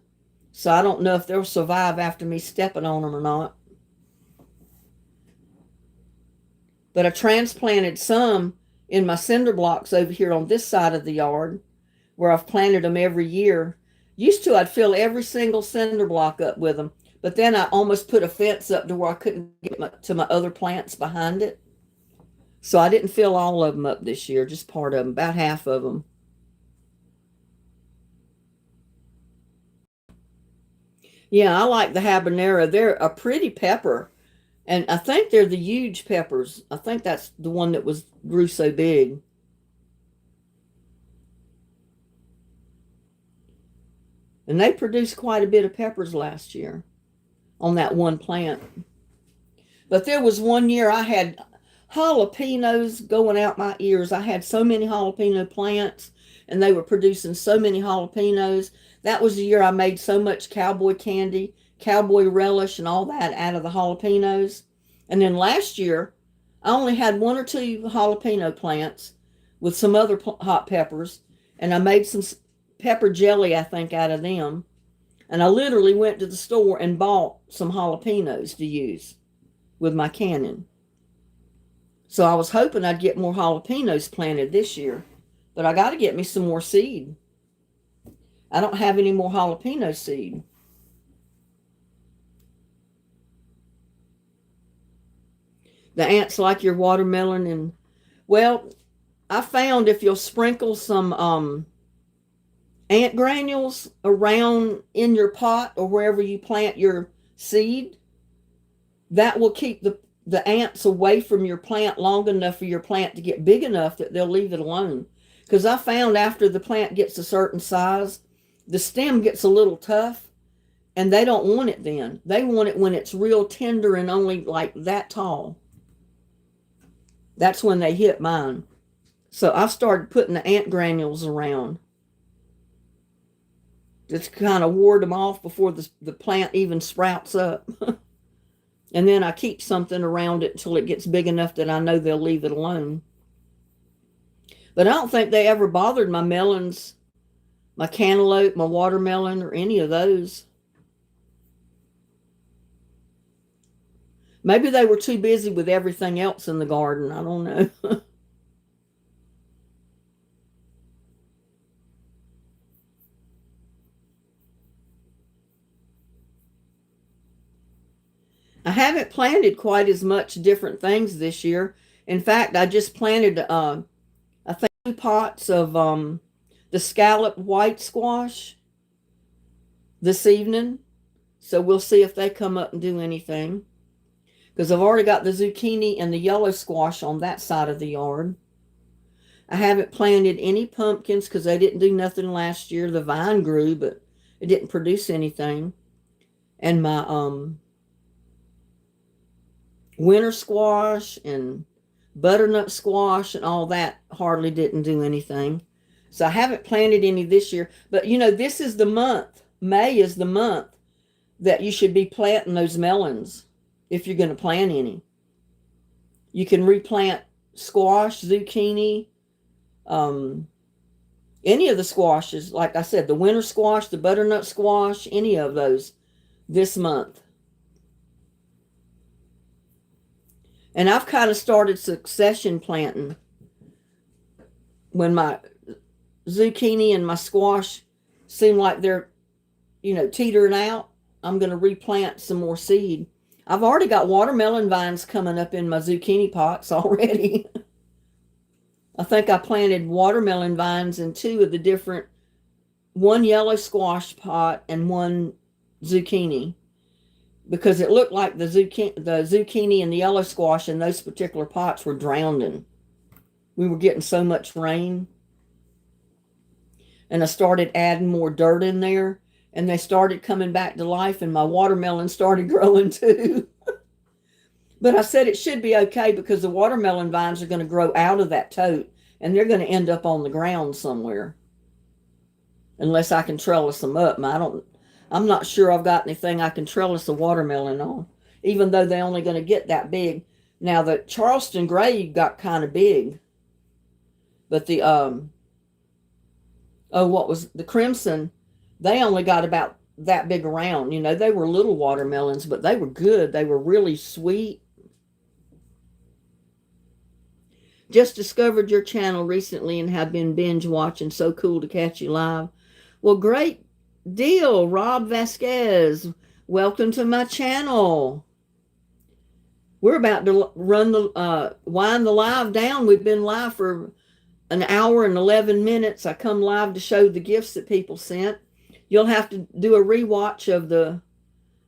so I don't know if they'll survive after me stepping on them or not. But I transplanted some in my cinder blocks over here on this side of the yard where I've planted them every year. Used to, I'd fill every single cinder block up with them, but then I almost put a fence up to where I couldn't get to my other plants behind it. So I didn't fill all of them up this year, just part of them, about half of them. Yeah, I like the habanero. They're a pretty pepper. And I think they're the huge peppers. I think that's the one that grew so big. And they produced quite a bit of peppers last year on that one plant. But there was one year I had jalapenos going out my ears. I had so many jalapeno plants, and they were producing so many jalapenos. That was the year I made so much cowboy candy, cowboy relish, and all that out of the jalapenos. And then last year, I only had one or two jalapeno plants with some other hot peppers, and I made some pepper jelly, I think, out of them. And I literally went to the store and bought some jalapenos to use with my canning. So I was hoping I'd get more jalapenos planted this year, but I got to get me some more seed. I don't have any more jalapeno seed. The ants like your watermelon, and well, I found if you'll sprinkle some ant granules around in your pot or wherever you plant your seed, that will keep the ants away from your plant long enough for your plant to get big enough that they'll leave it alone. Because I found after the plant gets a certain size, the stem gets a little tough, and they don't want it then. They want it when it's real tender and only like that tall. That's when they hit mine. So I started putting the ant granules around. Just kind of ward them off before the plant even sprouts up. And then I keep something around it until it gets big enough that I know they'll leave it alone. But I don't think they ever bothered my melons, my cantaloupe, my watermelon, or any of those. Maybe they were too busy with everything else in the garden. I don't know. I haven't planted quite as much different things this year. In fact, I just planted, I think, 2 pots of the scallop white squash this evening. So we'll see if they come up and do anything. Because I've already got the zucchini and the yellow squash on that side of the yard. I haven't planted any pumpkins because they didn't do nothing last year. The vine grew, but it didn't produce anything. And my winter squash and butternut squash and all that hardly didn't do anything. So I haven't planted any this year. But this is the month. May is the month that you should be planting those melons if you're going to plant any. You can replant squash, zucchini, any of the squashes. Like I said, the winter squash, the butternut squash, any of those this month. And I've kind of started succession planting. When my zucchini and my squash seem like they're, teetering out, I'm going to replant some more seed. I've already got watermelon vines coming up in my zucchini pots already. I think I planted watermelon vines in 2 of the different one yellow squash pot and one zucchini, because it looked like the zucchini and the yellow squash in those particular pots were drowning. We were getting so much rain. And I started adding more dirt in there, and they started coming back to life, and my watermelon started growing too. But I said it should be okay because the watermelon vines are going to grow out of that tote, and they're going to end up on the ground somewhere. Unless I can trellis them up. I'm not sure I've got anything I can trellis a watermelon on, even though they're only going to get that big. Now the Charleston Gray got kind of big, but the what was the Crimson? They only got about that big around. You know, they were little watermelons, but they were good. They were really sweet. Just discovered your channel recently and have been binge watching. So cool to catch you live. Well, great deal, Rob Vasquez. Welcome to my channel. We're about to run the wind the live down. We've been live for an hour and 11 minutes. I come live to show the gifts that people sent. You'll have to do a rewatch of the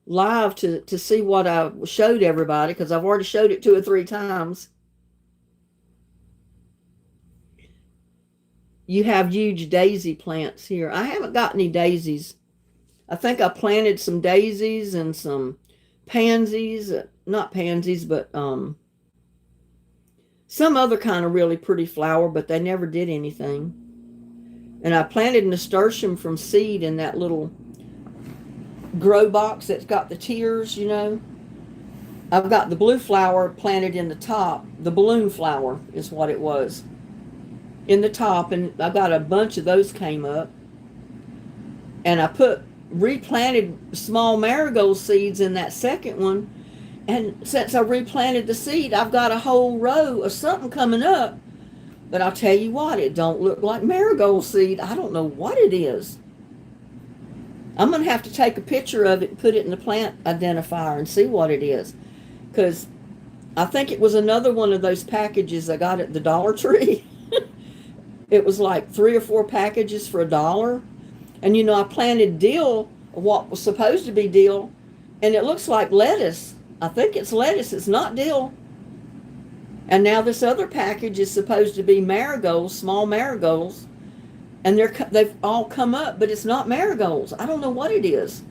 live to see what I showed everybody, because I've already showed it 2 or 3 times. You have huge daisy plants here. I haven't got any daisies. I think I planted some daisies and some pansies. Not pansies, but some other kind of really pretty flower, but they never did anything. And I planted nasturtium from seed in that little grow box that's got the tiers, you know. I've got the blue flower planted in the top. The balloon flower is what it was. In the top, and I got a bunch of those came up. And I replanted small marigold seeds in that second one. And since I replanted the seed, I've got a whole row of something coming up. But I'll tell you what, it don't look like marigold seed. I don't know what it is. I'm going to have to take a picture of it and put it in the plant identifier and see what it is. Because I think it was another one of those packages I got at the Dollar Tree. It was like 3 or 4 packages for $1. And you know, I planted dill, what was supposed to be dill, and it looks like lettuce. I think it's lettuce. It's not dill. And now this other package is supposed to be marigolds, small marigolds, and they've all come up, but it's not marigolds. I don't know what it is.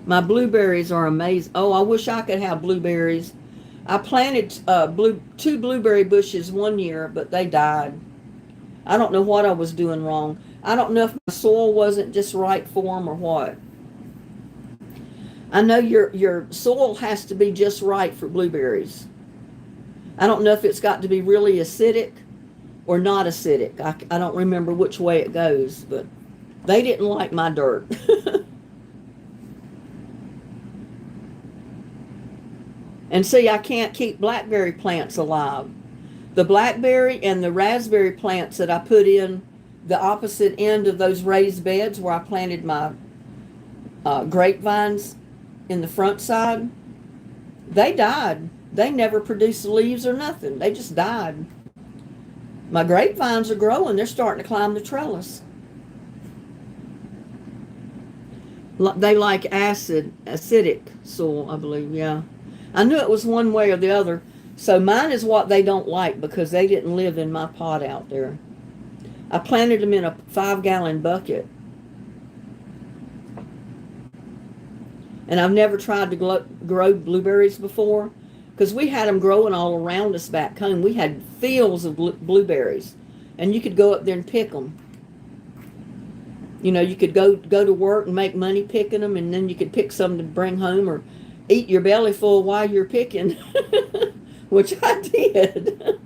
My blueberries are amazing. Oh, I wish I could have blueberries. I planted 2 blueberry bushes one year, but they died. I don't know what I was doing wrong. I don't know if my soil wasn't just right for them or what. I know your soil has to be just right for blueberries. I don't know if it's got to be really acidic or not acidic. I don't remember which way it goes, but they didn't like my dirt. And see, I can't keep blackberry plants alive. The blackberry and the raspberry plants that I put in the opposite end of those raised beds where I planted my grapevines in the front side, they died. They never produced leaves or nothing. They just died. My grapevines are growing. They're starting to climb the trellis. They like acidic soil, I believe, yeah. I knew it was one way or the other. So mine is what they don't like because they didn't live in my pot out there. I planted them in a 5-gallon bucket. And I've never tried to grow blueberries before because we had them growing all around us back home. We had fields of blueberries, and you could go up there and pick them. You know, you could go to work and make money picking them, and then you could pick some to bring home or eat your belly full while you're picking, which I did.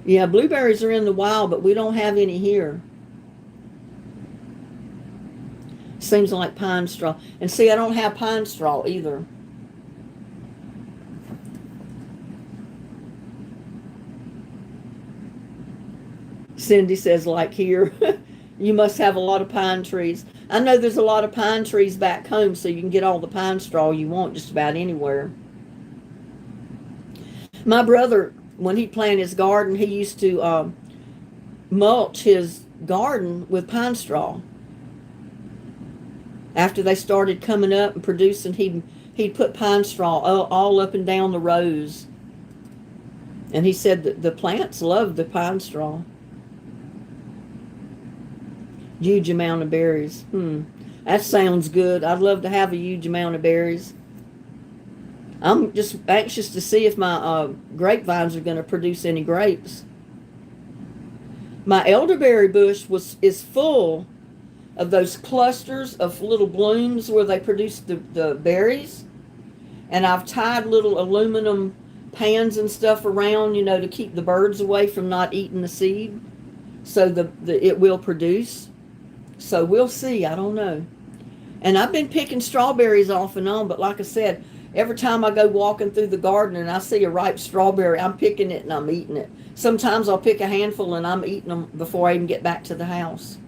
Yeah, blueberries are in the wild, but we don't have any here. Seems like pine straw. And see, I don't have pine straw either. Cindy says, like here, you must have a lot of pine trees. I know there's a lot of pine trees back home, so you can get all the pine straw you want just about anywhere. My brother, when he planted his garden, he used to mulch his garden with pine straw. After they started coming up and producing, he'd put pine straw all up and down the rows. And he said that the plants love the pine straw. Huge amount of berries. That sounds good. I'd love to have a huge amount of berries. I'm just anxious to see if my grapevines are going to produce any grapes. My elderberry bush is full of those clusters of little blooms where they produce the berries. And I've tied little aluminum pans and stuff around, to keep the birds away from not eating the seed. So it will produce. So we'll see. I don't know. And I've been picking strawberries off and on, but like I said, every time I go walking through the garden and I see a ripe strawberry, I'm picking it and I'm eating it. Sometimes I'll pick a handful and I'm eating them before I even get back to the house.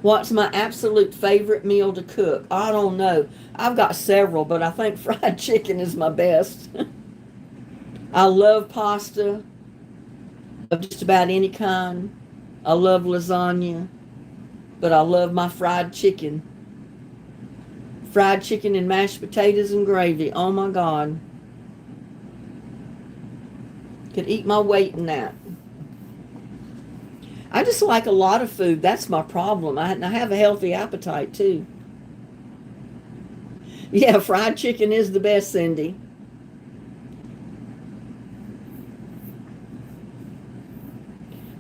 What's my absolute favorite meal to cook? I don't know. I've got several, but I think fried chicken is my best. I love pasta of just about any kind. I love lasagna, but I love my fried chicken. Fried chicken and mashed potatoes and gravy. Oh my God. Could eat my weight in that. I just like a lot of food. That's my problem. I have a healthy appetite too. Yeah, fried chicken is the best, Cindy.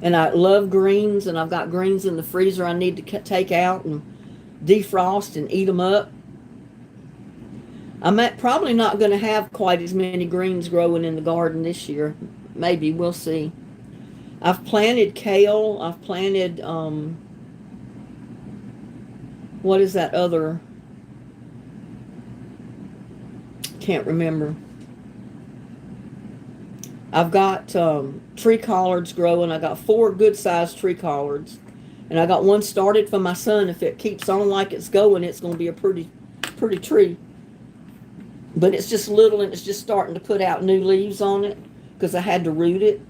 And I love greens, and I've got greens in the freezer I need to take out and defrost and eat them up. I'm probably not going to have quite as many greens growing in the garden this year. Maybe, we'll see. I've planted kale. I've planted, what is that other? Can't remember. I've got tree collards growing. I got 4 good-sized tree collards. And I got one started for my son. If it keeps on like it's going, it's going to be a pretty tree. But it's just little and it's just starting to put out new leaves on it because I had to root it.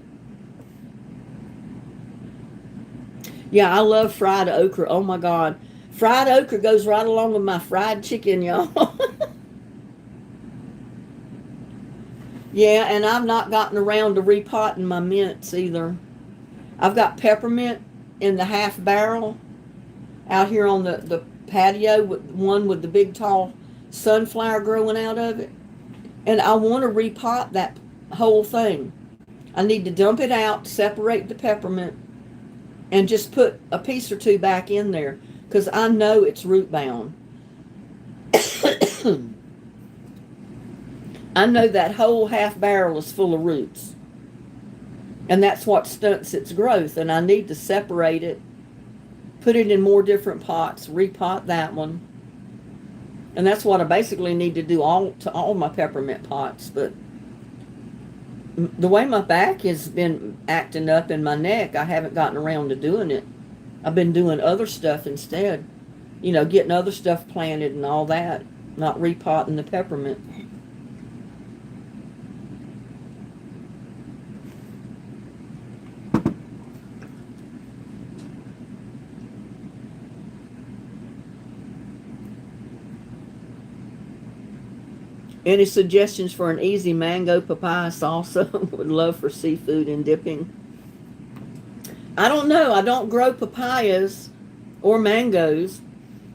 Yeah, I love fried okra. Oh my God. Fried okra goes right along with my fried chicken, y'all. Yeah, and I've not gotten around to repotting my mints either. I've got peppermint in the half barrel out here on the patio, one with the big tall sunflower growing out of it. And I want to repot that whole thing. I need to dump it out, separate the peppermint, and just put a piece or 2 back in there because I know it's root bound. I know that whole half barrel is full of roots. And that's what stunts its growth. And I need to separate it, put it in more different pots, repot that one. And that's what I basically need to do to all my peppermint pots. But the way my back has been acting up in my neck, I haven't gotten around to doing it. I've been doing other stuff instead. Getting other stuff planted and all that. Not repotting the peppermint. Any suggestions for an easy mango papaya salsa? Would love for seafood and dipping. I don't know. I don't grow papayas or mangoes.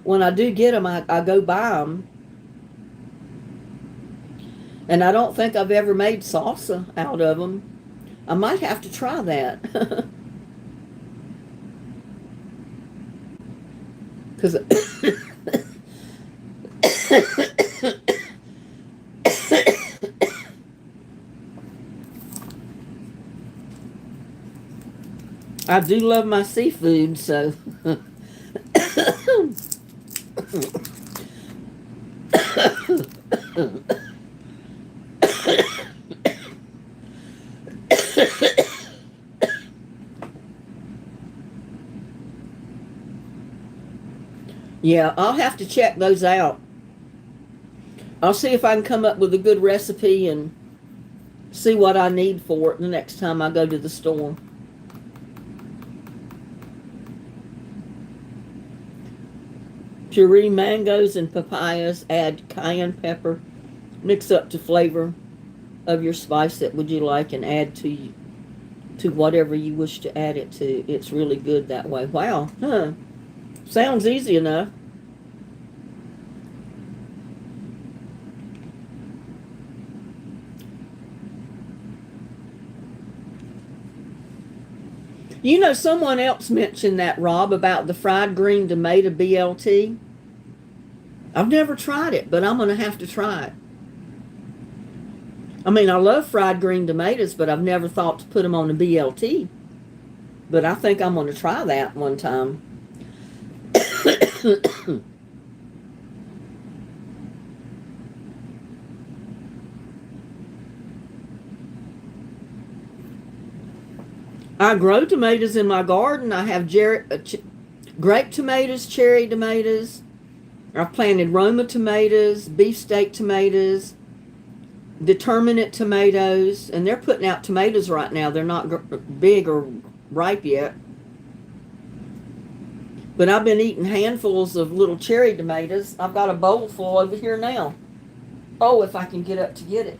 When I do get them, I go buy them. And I don't think I've ever made salsa out of them. I might have to try that. Because I do love my seafood, so. Yeah, I'll have to check those out. I'll see if I can come up with a good recipe and see what I need for it the next time I go to the store. Puree mangoes and papayas. Add cayenne pepper. Mix up to flavor of your spice that would you like, and add to whatever you wish to add it to. It's really good that way. Wow, huh? Sounds easy enough. You know, someone else mentioned that, Rob, about the fried green tomato BLT. I've never tried it, but I'm going to have to try it. I mean, I love fried green tomatoes, but I've never thought to put them on a BLT. But I think I'm going to try that one time. I grow tomatoes in my garden. I have grape tomatoes, cherry tomatoes. I've planted Roma tomatoes, beefsteak tomatoes, determinate tomatoes, and they're putting out tomatoes right now. They're not big or ripe yet. But I've been eating handfuls of little cherry tomatoes. I've got a bowl full over here now. Oh, if I can get up to get it.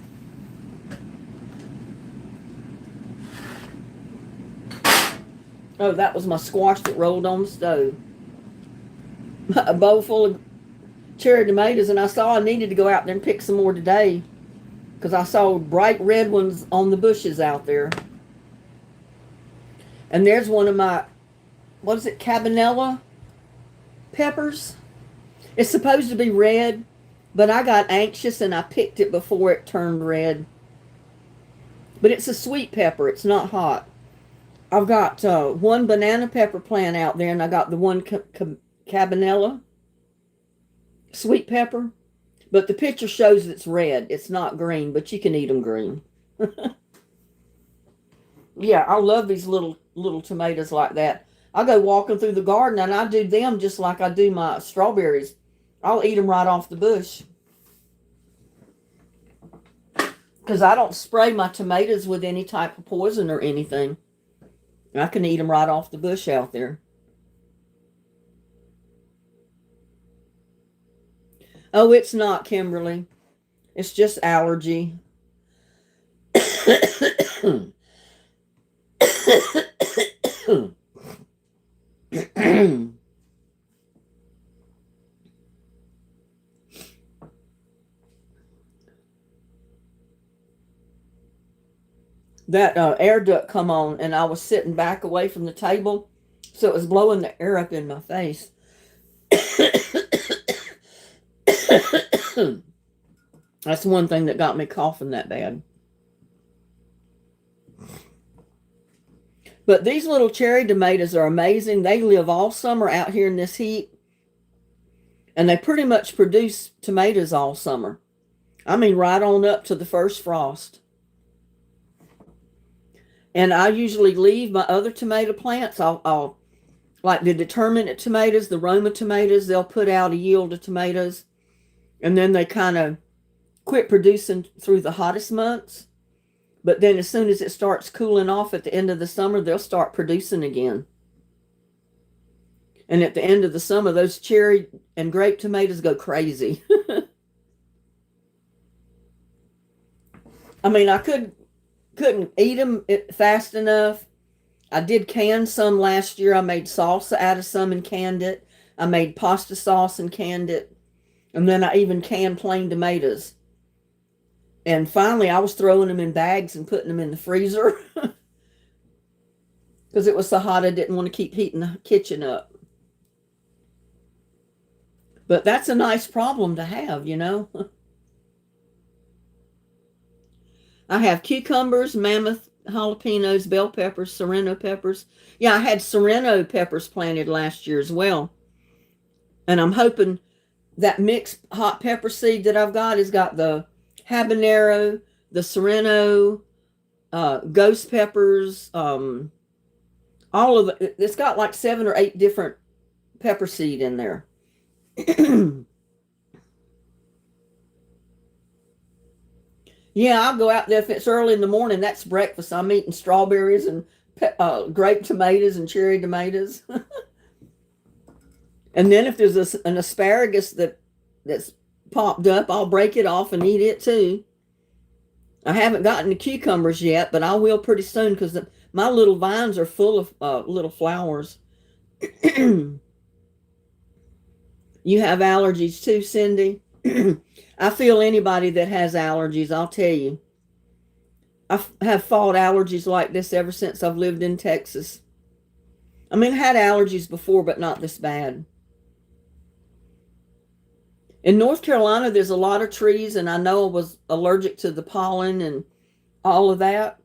Oh, that was my squash that rolled on the stove. A bowl full of cherry tomatoes, and I saw I needed to go out there and pick some more today because I saw bright red ones on the bushes out there. And there's one of my, what is it, cabanella peppers. It's supposed to be red, but I got anxious and I picked it before it turned red. But it's a sweet pepper. It's not hot. I've got one banana pepper plant out there, and I got the one cabanella sweet pepper. But the picture shows it's red. It's not green, but you can eat them green. Yeah, I love these little tomatoes like that. I go walking through the garden, and I do them just like I do my strawberries. I'll eat them right off the bush. Because I don't spray my tomatoes with any type of poison or anything. I can eat them right off the bush out there. Oh, it's not, Kimberly. It's just allergy. That air duct come on, and I was sitting back away from the table, so it was blowing the air up in my face. That's one thing that got me coughing that bad. But these little cherry tomatoes are amazing. They live all summer out here in this heat, and they pretty much produce tomatoes all summer. I mean, right on up to the first frost. And I usually leave my other tomato plants. I'll like the determinate tomatoes, the Roma tomatoes, they'll put out a yield of tomatoes. And then they kind of quit producing through the hottest months. But then as soon as it starts cooling off at the end of the summer, they'll start producing again. And at the end of the summer, those cherry and grape tomatoes go crazy. I mean, I couldn't eat them fast enough. I did can some last year. I made salsa out of some and canned it. I made pasta sauce and canned it. And then I even canned plain tomatoes. And finally, I was throwing them in bags and putting them in the freezer. Because it was so hot, I didn't want to keep heating the kitchen up. But that's a nice problem to have, you know. I have cucumbers, mammoth jalapenos, bell peppers, serrano peppers. Yeah, I had serrano peppers planted last year as well. And I'm hoping that mixed hot pepper seed that I've got has got the habanero, the serrano, ghost peppers, all of it. It's got like 7 or 8 different pepper seed in there. Yeah, I'll go out there if it's early in the morning. That's breakfast. I'm eating strawberries and grape tomatoes and cherry tomatoes. And then if there's an asparagus that's popped up, I'll break it off and eat it too. I haven't gotten the cucumbers yet, but I will pretty soon because my little vines are full of little flowers. You have allergies too, Cindy? I feel anybody that has allergies, I'll tell you. I have fought allergies like this ever since I've lived in Texas. I mean, I had allergies before, but not this bad. In North Carolina, there's a lot of trees, and I know I was allergic to the pollen and all of that,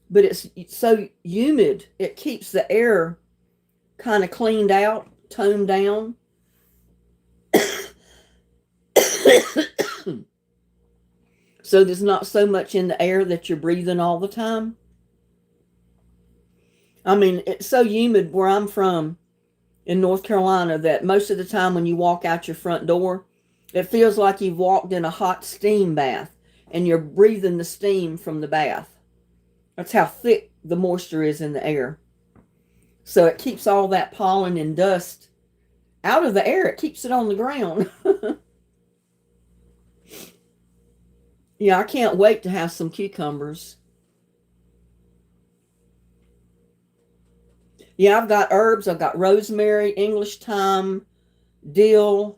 but it's so humid. It keeps the air kind of cleaned out, toned down. So there's not so much in the air that you're breathing all the time. I mean, it's so humid where I'm from in North Carolina that most of the time when you walk out your front door, it feels like you've walked in a hot steam bath and you're breathing the steam from the bath. That's how thick the moisture is in the air. So it keeps all that pollen and dust out of the air. It keeps it on the ground. Yeah, I can't wait to have some cucumbers. Yeah, I've got herbs. I've got rosemary, English thyme, dill.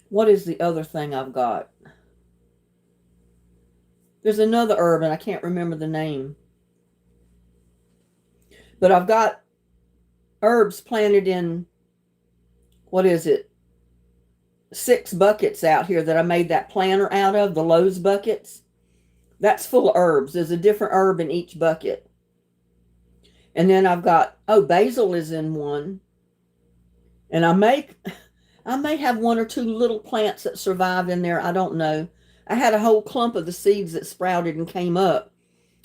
What is the other thing I've got? There's another herb and I can't remember the name. But I've got herbs planted in, what is it? 6 buckets out here that I made that planter out of, the Lowe's buckets. That's full of herbs. There's a different herb in each bucket. And then I've got, basil is in one. And I may have 1 or 2 little plants that survived in there. I don't know. I had a whole clump of the seeds that sprouted and came up.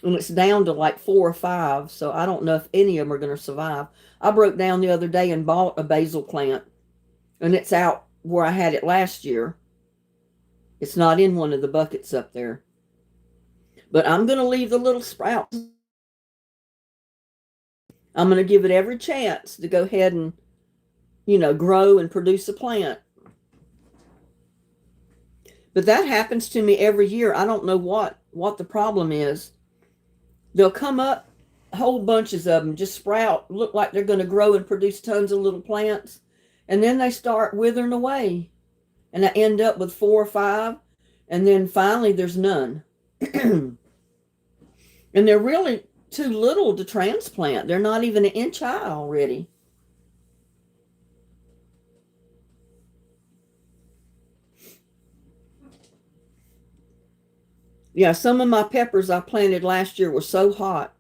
And it's down to like 4 or 5. So I don't know if any of them are going to survive. I broke down the other day and bought a basil plant. And it's out where I had it last year. It's not in one of the buckets up there. But I'm going to leave the little sprouts. I'm going to give it every chance to go ahead and, grow and produce a plant. But that happens to me every year. I don't know what the problem is. They'll come up, whole bunches of them just sprout, look like they're going to grow and produce tons of little plants. And then they start withering away. And I end up with 4 or 5. And then finally there's none. And they're really too little to transplant. They're not even an inch high already. Yeah, some of my peppers I planted last year were so hot.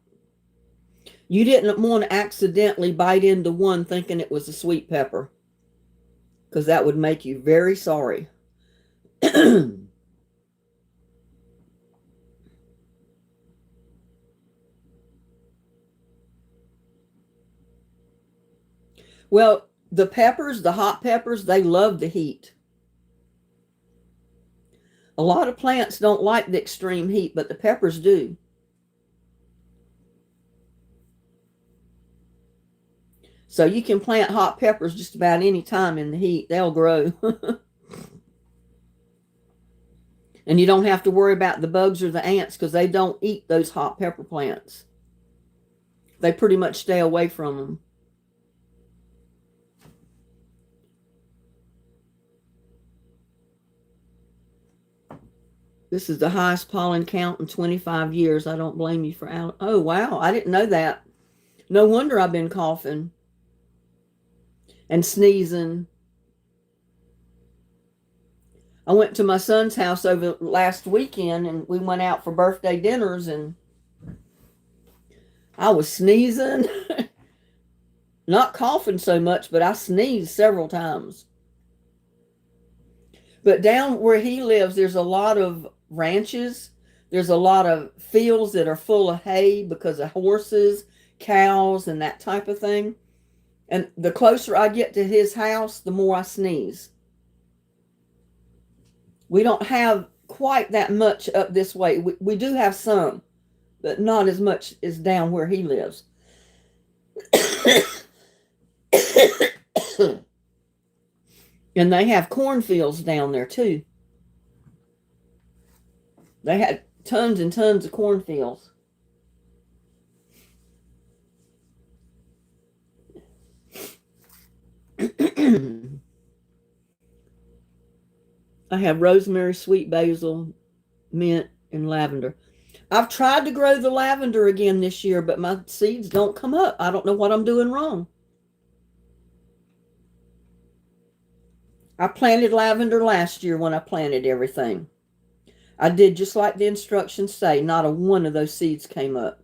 You didn't want to accidentally bite into one thinking it was a sweet pepper, because that would make you very sorry. Well, the peppers, the hot peppers, they love the heat. A lot of plants don't like the extreme heat, but the peppers do. So you can plant hot peppers just about any time in the heat. They'll grow. And you don't have to worry about the bugs or the ants because they don't eat those hot pepper plants. They pretty much stay away from them. This is the highest pollen count in 25 years. I don't blame you for oh, wow. I didn't know that. No wonder I've been coughing and sneezing. I went to my son's house over last weekend and we went out for birthday dinners and I was sneezing. Not coughing so much, but I sneezed several times. But down where he lives, there's a lot of ranches. There's a lot of fields that are full of hay because of horses, cows, and that type of thing. And the closer I get to his house, the more I sneeze. We don't have quite that much up this way. We do have some, but not as much as down where he lives. And they have cornfields down there too. They had tons and tons of cornfields. I have rosemary, sweet basil, mint, and lavender. I've tried to grow the lavender again this year, but my seeds don't come up. I don't know what I'm doing wrong. I planted lavender last year when I planted everything. I did just like the instructions say. Not a one of those seeds came up.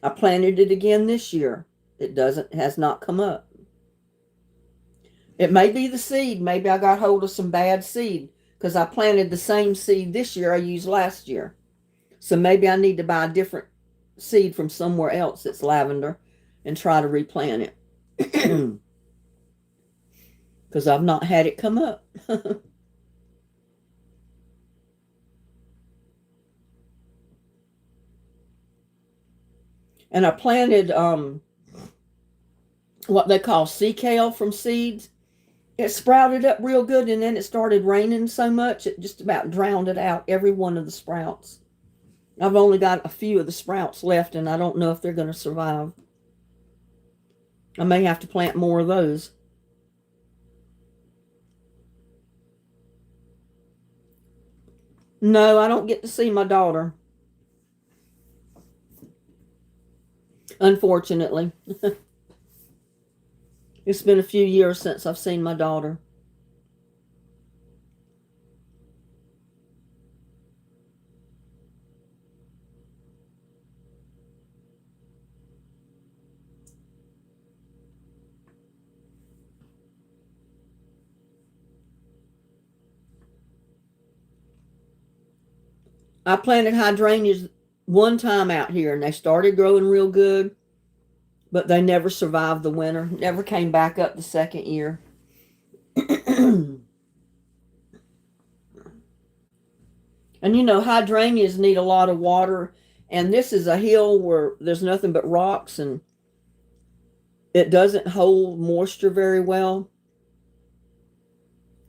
I planted it again this year. It has not come up. It may be the seed. Maybe I got hold of some bad seed because I planted the same seed this year I used last year. So maybe I need to buy a different seed from somewhere else that's lavender and try to replant it. Because I've not had it come up. And I planted what they call sea kale from seeds. It sprouted up real good, and then it started raining so much it just about drowned it out, every one of the sprouts. I've only got a few of the sprouts left, and I don't know if they're going to survive. I may have to plant more of those. No, I don't get to see my daughter. Unfortunately. It's been a few years since I've seen my daughter. I planted hydrangeas one time out here, and they started growing real good, but they never survived the winter. Never came back up the second year. And you know, hydrangeas need a lot of water, and this is a hill where there's nothing but rocks, and it doesn't hold moisture very well.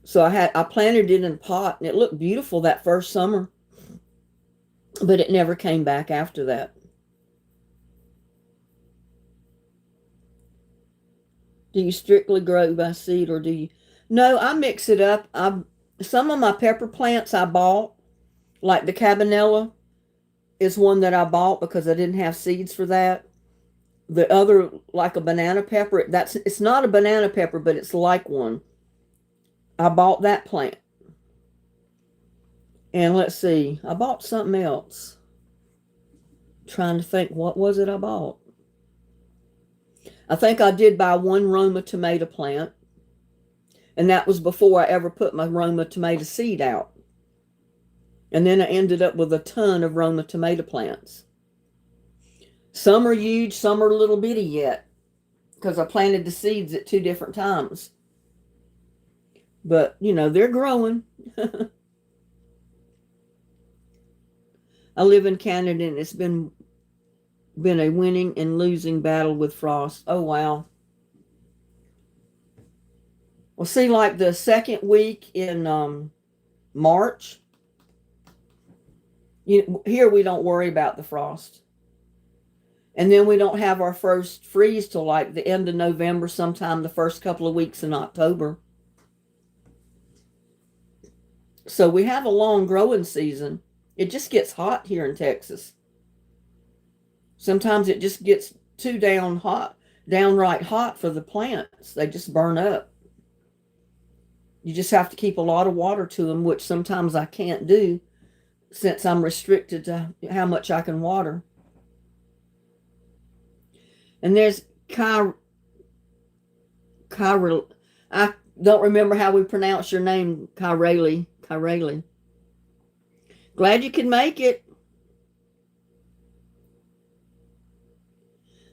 So I planted it in a pot, and it looked beautiful that first summer, but it never came back after that. Do you strictly grow by seed, or do you? No, I mix it up. Some of my pepper plants I bought, like the cabanella is one that I bought because I didn't have seeds for that. The other, like a banana pepper, it's not a banana pepper, but it's like one. I bought that plant. And let's see, I bought something else. Trying to think, what was it I bought? I think I did buy one Roma tomato plant. And that was before I ever put my Roma tomato seed out. And then I ended up with a ton of Roma tomato plants. Some are huge, some are little bitty yet, because I planted the seeds at 2 different times. But, you know, they're growing. I live in Canada, and it's been a winning and losing battle with frost. Oh, wow. Well, see, like the second week in March, here we don't worry about the frost. And then we don't have our first freeze till like the end of November, sometime the first couple of weeks in October. So we have a long growing season. It just gets hot here in Texas. Sometimes it just gets too downright hot for the plants. They just burn up. You just have to keep a lot of water to them, which sometimes I can't do since I'm restricted to how much I can water. And there's I don't remember how we pronounce your name, Kyrayli. Glad you can make it.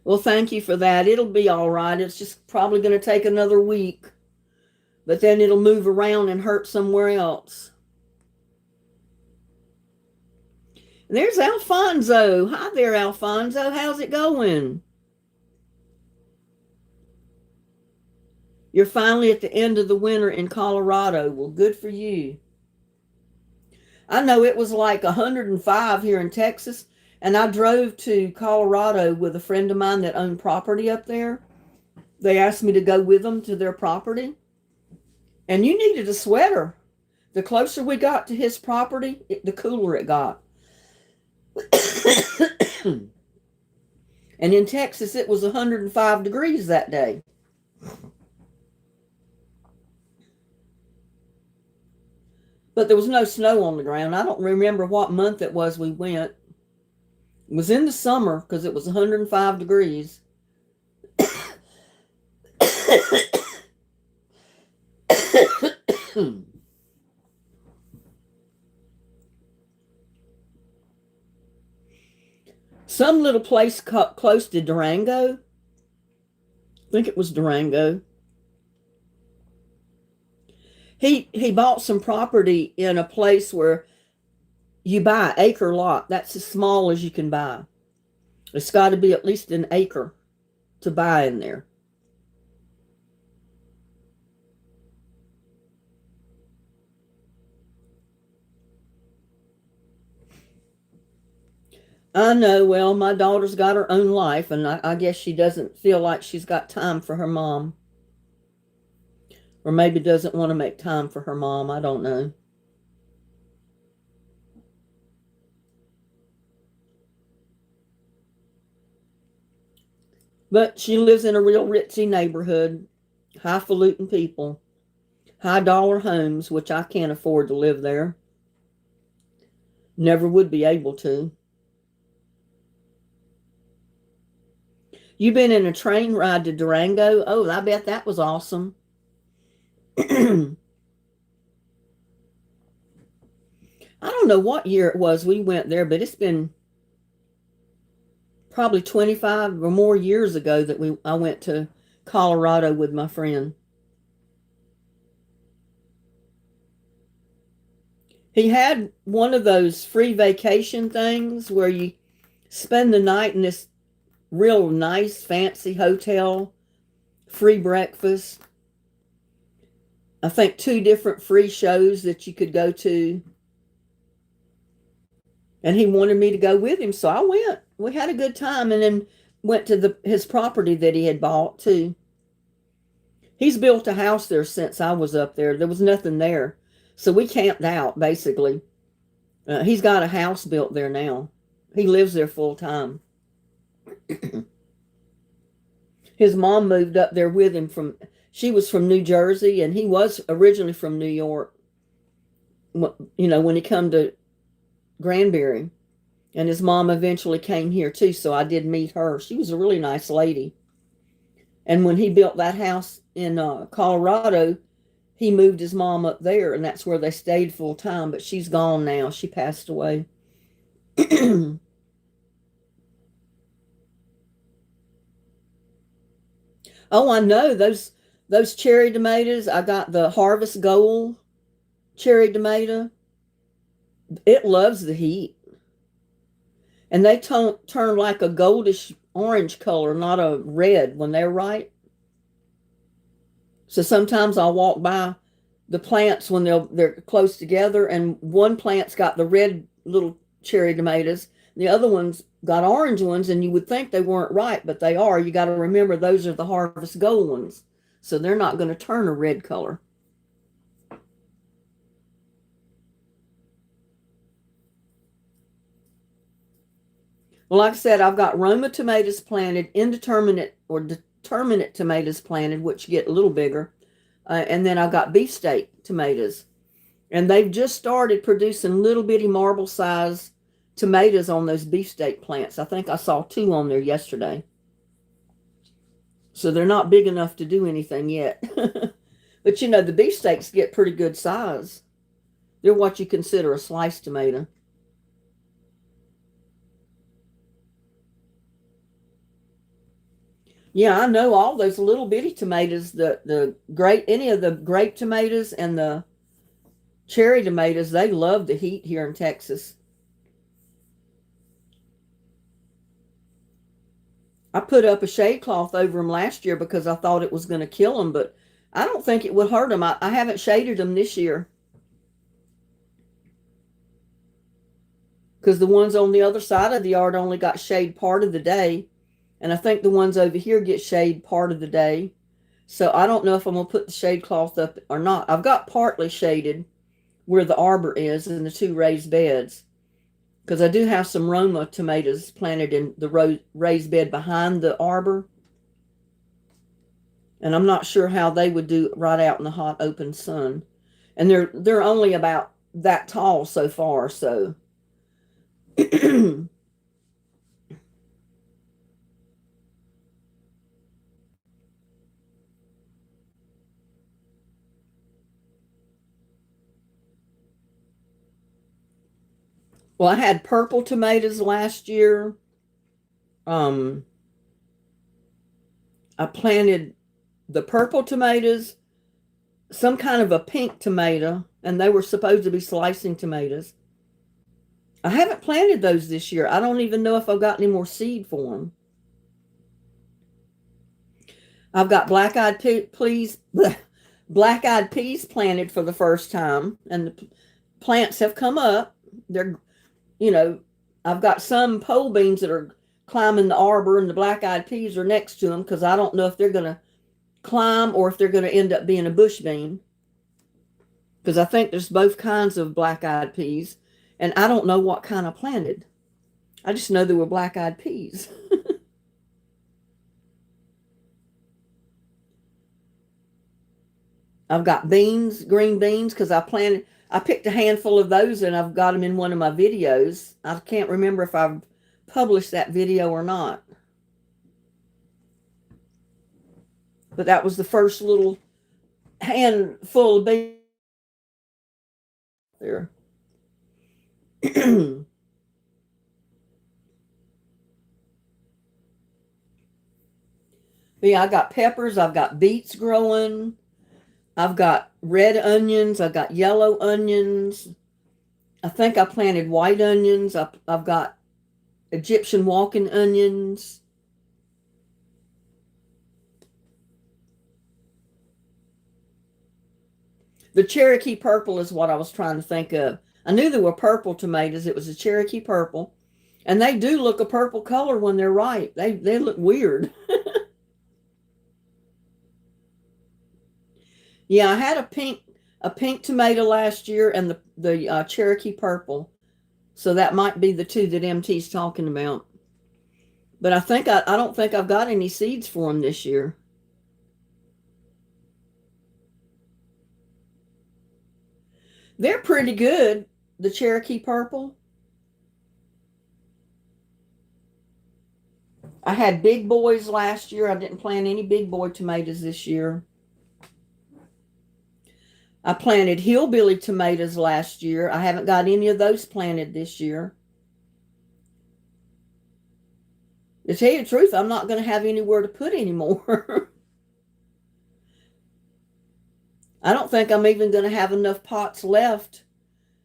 Well, thank you for that. It'll be all right. It's just probably going to take another week. But then it'll move around and hurt somewhere else. There's Alfonso. Hi there, Alfonso. How's it going? You're finally at the end of the winter in Colorado. Well, good for you. I know it was like 105 here in Texas, and I drove to Colorado with a friend of mine that owned property up there. They asked me to go with them to their property, and you needed a sweater. The closer we got to his property, the cooler it got. And in Texas, it was 105 degrees that day. But there was no snow on the ground. I don't remember what month it was we went. It was in the summer because it was 105 degrees. Some little place close to Durango. I think it was Durango. He bought some property in a place where you buy an acre lot. That's as small as you can buy. It's got to be at least an acre to buy in there. I know, well, my daughter's got her own life, and I guess she doesn't feel like she's got time for her mom. Or maybe doesn't want to make time for her mom. I don't know. But she lives in a real ritzy neighborhood, highfalutin people, high dollar homes, which I can't afford to live there. Never would be able to. You've been in a train ride to Durango? Oh, I bet that was awesome. I don't know what year it was we went there, but it's been probably 25 or more years ago that I went to Colorado with my friend. He had one of those free vacation things where you spend the night in this real nice fancy hotel, free breakfast. I think 2 different free shows that you could go to. And he wanted me to go with him, so I went. We had a good time, and then went to his property that he had bought too. He's built a house there since I was up there. There was nothing there, so we camped out basically. He's got a house built there now. He lives there full time. His mom moved up there with him she was from New Jersey, and he was originally from New York. You know, when he come to Granbury, and his mom eventually came here too, so I did meet her. She was a really nice lady. And when he built that house in Colorado, he moved his mom up there, and that's where they stayed full time, but she's gone now. She passed away. Oh, I know those cherry tomatoes. I got the Harvest Gold cherry tomato. It loves the heat. And they turn like a goldish orange color, not a red when they're ripe. So sometimes I'll walk by the plants when they're close together, and one plant's got the red little cherry tomatoes, the other one's got orange ones, and you would think they weren't ripe, but they are. You got to remember those are the Harvest Gold ones, so they're not going to turn a red color. Well, like I said, I've got Roma tomatoes planted, indeterminate or determinate tomatoes planted, which get a little bigger. And then I've got beefsteak tomatoes. And they've just started producing little bitty marble size tomatoes on those beefsteak plants. I think I saw 2 on there yesterday. So they're not big enough to do anything yet. But you know, the beefsteaks get pretty good size. They're what you consider a sliced tomato. Yeah, I know all those little bitty tomatoes, any of the grape tomatoes and the cherry tomatoes, they love the heat here in Texas. I put up a shade cloth over them last year because I thought it was going to kill them, but I don't think it would hurt them. I haven't shaded them this year because the ones on the other side of the yard only got shade part of the day, and I think the ones over here get shade part of the day. So I don't know if I'm going to put the shade cloth up or not. I've got partly shaded where the arbor is in the 2 raised beds, because I do have some Roma tomatoes planted in the raised bed behind the arbor. And I'm not sure how they would do right out in the hot open sun. And they're only about that tall so far, so well, I had purple tomatoes last year. I planted the purple tomatoes, some kind of a pink tomato, and they were supposed to be slicing tomatoes. I haven't planted those this year. I don't even know if I've got any more seed for them. I've got black-eyed peas planted for the first time, and the plants have come up. They're, I've got some pole beans that are climbing the arbor, and the black-eyed peas are next to them because I don't know if they're going to climb or if they're going to end up being a bush bean, because I think there's both kinds of black-eyed peas, and I don't know what kind I planted. I just know they were black-eyed peas. I've got beans, green beans, because I picked a handful of those and I've got them in one of my videos. I can't remember if I've published that video or not. But that was the first little handful of beans there. Yeah, I got peppers, I've got beets growing. I've got red onions. I've got yellow onions. I think I planted white onions. I've got Egyptian walking onions. The Cherokee purple is what I was trying to think of. I knew there were purple tomatoes. It was a Cherokee purple. And they do look a purple color when they're ripe. They look weird. Yeah, I had a pink tomato last year and the Cherokee purple. So that might be the 2 that MT's talking about. But I don't think I've got any seeds for them this year. They're pretty good, the Cherokee purple. I had big boys last year. I didn't plant any big boy tomatoes this year. I planted hillbilly tomatoes last year. I haven't got any of those planted this year. To tell you the truth, I'm not going to have anywhere to put anymore. I don't think I'm even going to have enough pots left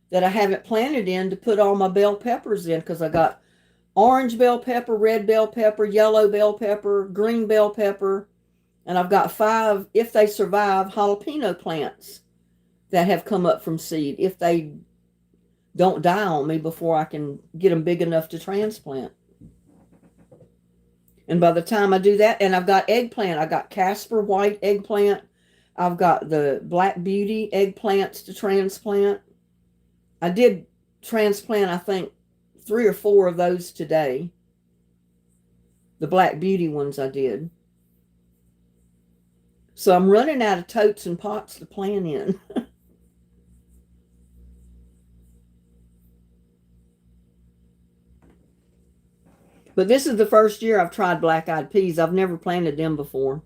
that I haven't planted in to put all my bell peppers in, because I got orange bell pepper, red bell pepper, yellow bell pepper, green bell pepper, and I've got 5, if they survive, jalapeno plants that have come up from seed, if they don't die on me before I can get them big enough to transplant. And by the time I do that, and I've got eggplant, I got Casper white eggplant, I've got the Black Beauty eggplants to transplant. I did transplant, I think, 3 or 4 of those today. The Black Beauty ones I did. So I'm running out of totes and pots to plant in. But this is the first year I've tried black-eyed peas. I've never planted them before.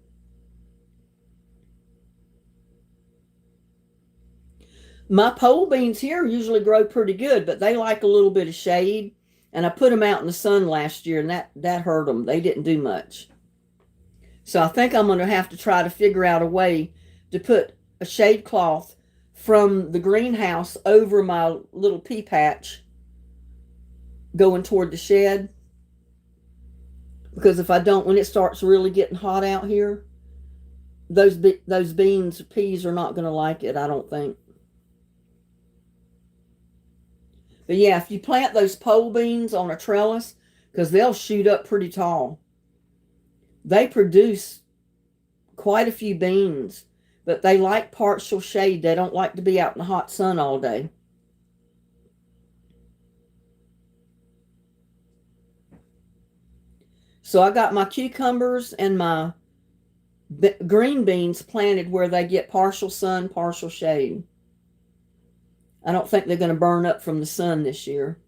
My pole beans here usually grow pretty good, but they like a little bit of shade. And I put them out in the sun last year, and that hurt them. They didn't do much. So I think I'm going to have to try to figure out a way to put a shade cloth from the greenhouse over my little pea patch going toward the shed. Because if I don't, when it starts really getting hot out here, those peas are not going to like it, I don't think. But yeah, if you plant those pole beans on a trellis, because they'll shoot up pretty tall, they produce quite a few beans, but they like partial shade. They don't like to be out in the hot sun all day. So I got my cucumbers and my green beans planted where they get partial sun, partial shade. I don't think they're going to burn up from the sun this year.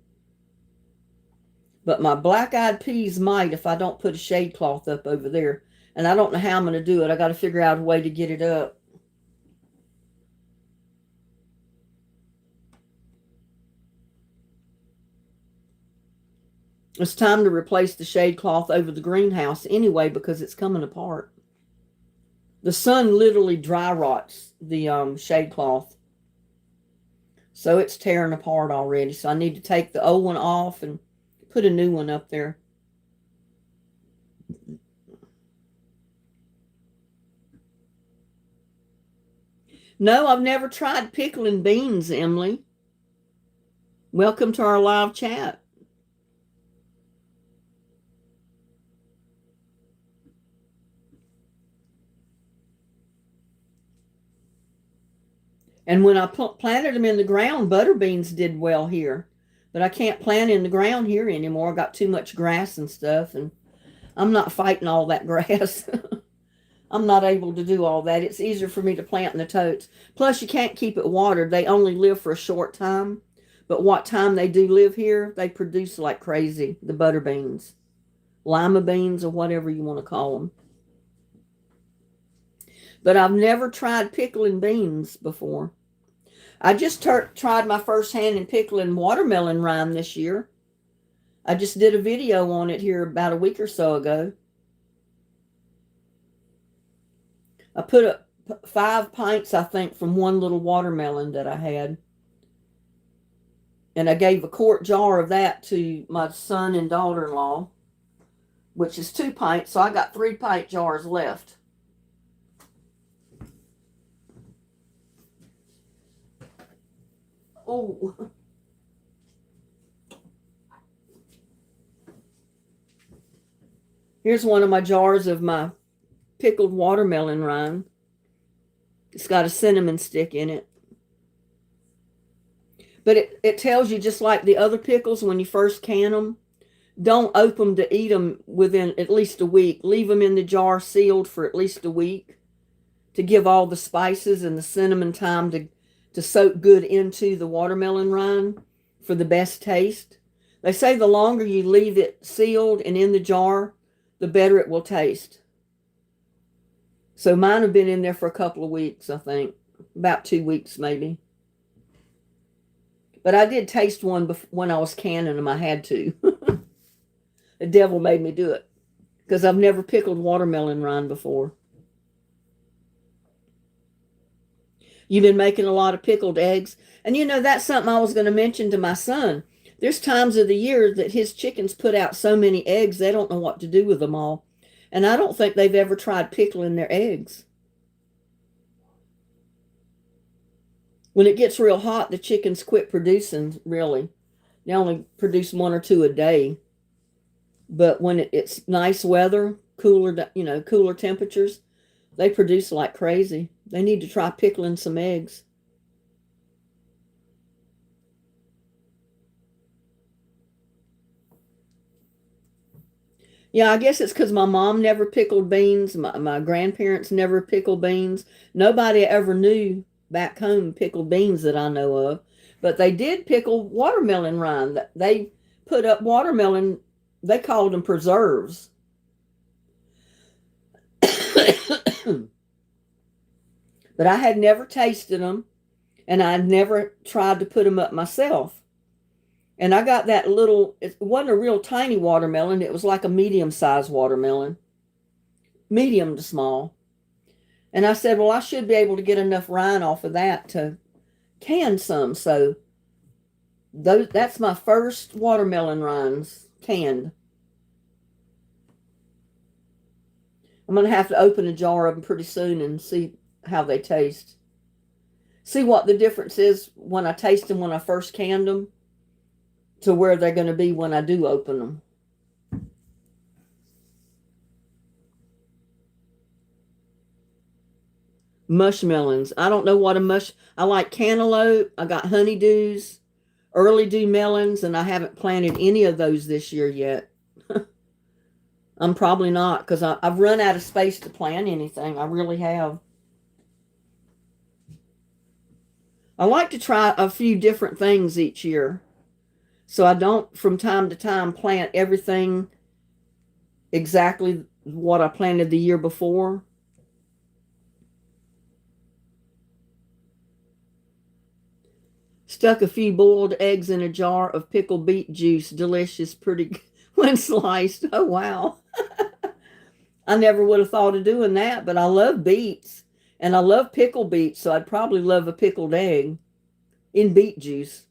But my black-eyed peas might if I don't put a shade cloth up over there. And I don't know how I'm going to do it. I got to figure out a way to get it up. It's time to replace the shade cloth over the greenhouse anyway because it's coming apart. The sun literally dry rots the shade cloth. So it's tearing apart already. So I need to take the old one off and put a new one up there. No, I've never tried pickling beans, Emily. Welcome to our live chat. And when I planted them in the ground, butter beans did well here. But I can't plant in the ground here anymore. I got too much grass and stuff, and I'm not fighting all that grass. I'm not able to do all that. It's easier for me to plant in the totes. Plus, you can't keep it watered. They only live for a short time. But what time they do live here, they produce like crazy, the butter beans. Lima beans or whatever you want to call them. But I've never tried pickling beans before. I just tried my first hand in pickling watermelon rind this year. I just did a video on it here about a week or so ago. I put up 5 pints, I think, from one little watermelon that I had. And I gave a quart jar of that to my son and daughter-in-law, which is 2 pints, so I got 3 pint jars left. Oh. Here's one of my jars of my pickled watermelon rind. It's got a cinnamon stick in it. But it tells you, just like the other pickles, when you first can them, don't open them to eat them within at least a week. Leave them in the jar sealed for at least a week to give all the spices and the cinnamon time to soak good into the watermelon rind for the best taste. They say the longer you leave it sealed and in the jar, the better it will taste. So mine have been in there for a couple of weeks, I think. About 2 weeks, maybe. But I did taste one when I was canning them. I had to. The devil made me do it. Because I've never pickled watermelon rind before. You've been making a lot of pickled eggs. And you know, that's something I was going to mention to my son. There's times of the year that his chickens put out so many eggs, they don't know what to do with them all. And I don't think they've ever tried pickling their eggs. When it gets real hot, the chickens quit producing, really. They only produce 1 or 2 a day. But when it's nice weather, cooler temperatures, they produce like crazy. They need to try pickling some eggs. Yeah, I guess it's because my mom never pickled beans. My grandparents never pickled beans. Nobody ever knew back home pickled beans that I know of. But they did pickle watermelon rind. They put up watermelon, they called them preserves. But I had never tasted them, and I'd never tried to put them up myself. And I got that little, it wasn't a real tiny watermelon. It was like a medium-sized watermelon. Medium to small. And I said, well, I should be able to get enough rind off of that to can some. So that's my first watermelon rinds canned. I'm going to have to open a jar of them pretty soon and see how they taste. See what the difference is when I taste them when I first canned them to where they're going to be when I do open them. Mushmelons. I don't know what a I like cantaloupe. I got honeydews, early dew melons, and I haven't planted any of those this year yet. I'm probably not because I've run out of space to plant anything. I really have. I like to try a few different things each year. So I don't, from time to time, plant everything exactly what I planted the year before. Stuck a few boiled eggs in a jar of pickled beet juice. Delicious, pretty when sliced. Oh, wow. I never would have thought of doing that, but I love beets. And I love pickled beets, so I'd probably love a pickled egg in beet juice.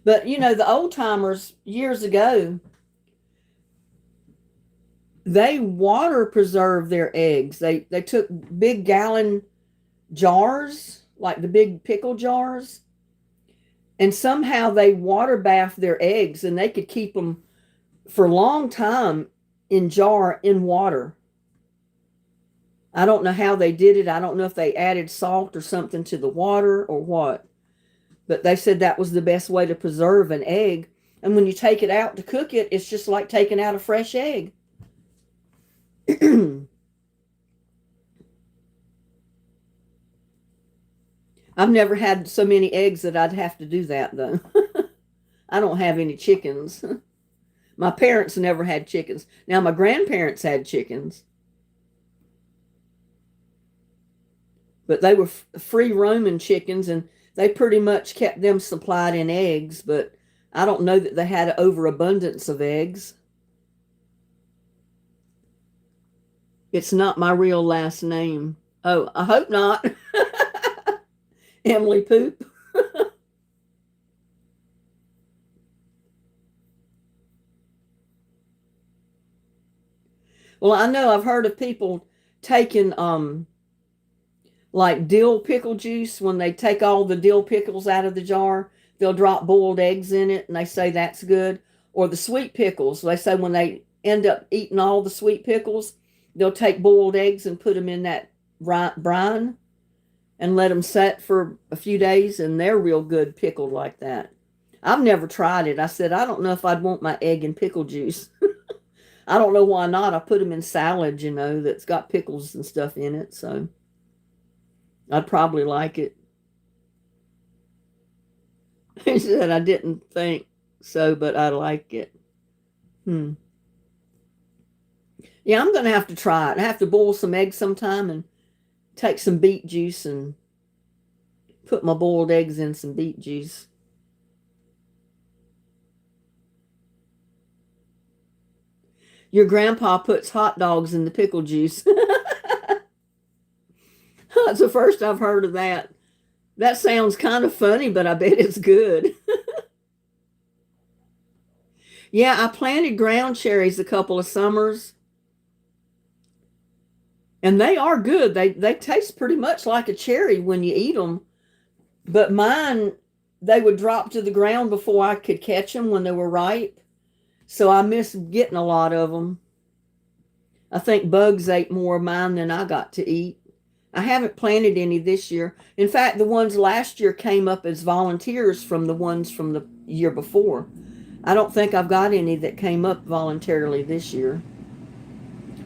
But, you know, the old timers years ago, they water preserved their eggs. They took big gallon jars, like the big pickle jars, and somehow they water bathed their eggs, and they could keep them for a long time in jar in water. I don't know how they did it. I don't know if they added salt or something to the water or what. But they said that was the best way to preserve an egg. And when you take it out to cook it, it's just like taking out a fresh egg. I've never had so many eggs that I'd have to do that, though. I don't have any chickens. My parents never had chickens. Now, my grandparents had chickens. But they were free roaming chickens, and they pretty much kept them supplied in eggs, but I don't know that they had an overabundance of eggs. It's not my real last name. Oh, I hope not. Emily Poop. Well, I know I've heard of people taking like dill pickle juice. When they take all the dill pickles out of the jar, they'll drop boiled eggs in it, and they say that's good. Or the sweet pickles, they say when they end up eating all the sweet pickles, they'll take boiled eggs and put them in that brine and let them set for a few days, and they're real good pickled like that. I've never tried it. I said, I don't know if I'd want my egg in pickle juice. I don't know why not. I put them in salad, you know, that's got pickles and stuff in it, so I'd probably like it. He said I didn't think so, but I like it. Yeah, I'm going to have to try it. I have to boil some eggs sometime and take some beet juice and put my boiled eggs in some beet juice. Your grandpa puts hot dogs in the pickle juice. That's the first I've heard of that. That sounds kind of funny, but I bet it's good. Yeah, I planted ground cherries a couple of summers, and they are good. They taste pretty much like a cherry when you eat them. But mine, they would drop to the ground before I could catch them when they were ripe. So I missed getting a lot of them. I think bugs ate more of mine than I got to eat. I haven't planted any this year. In fact, the ones last year came up as volunteers from the ones from the year before. I don't think I've got any that came up voluntarily this year.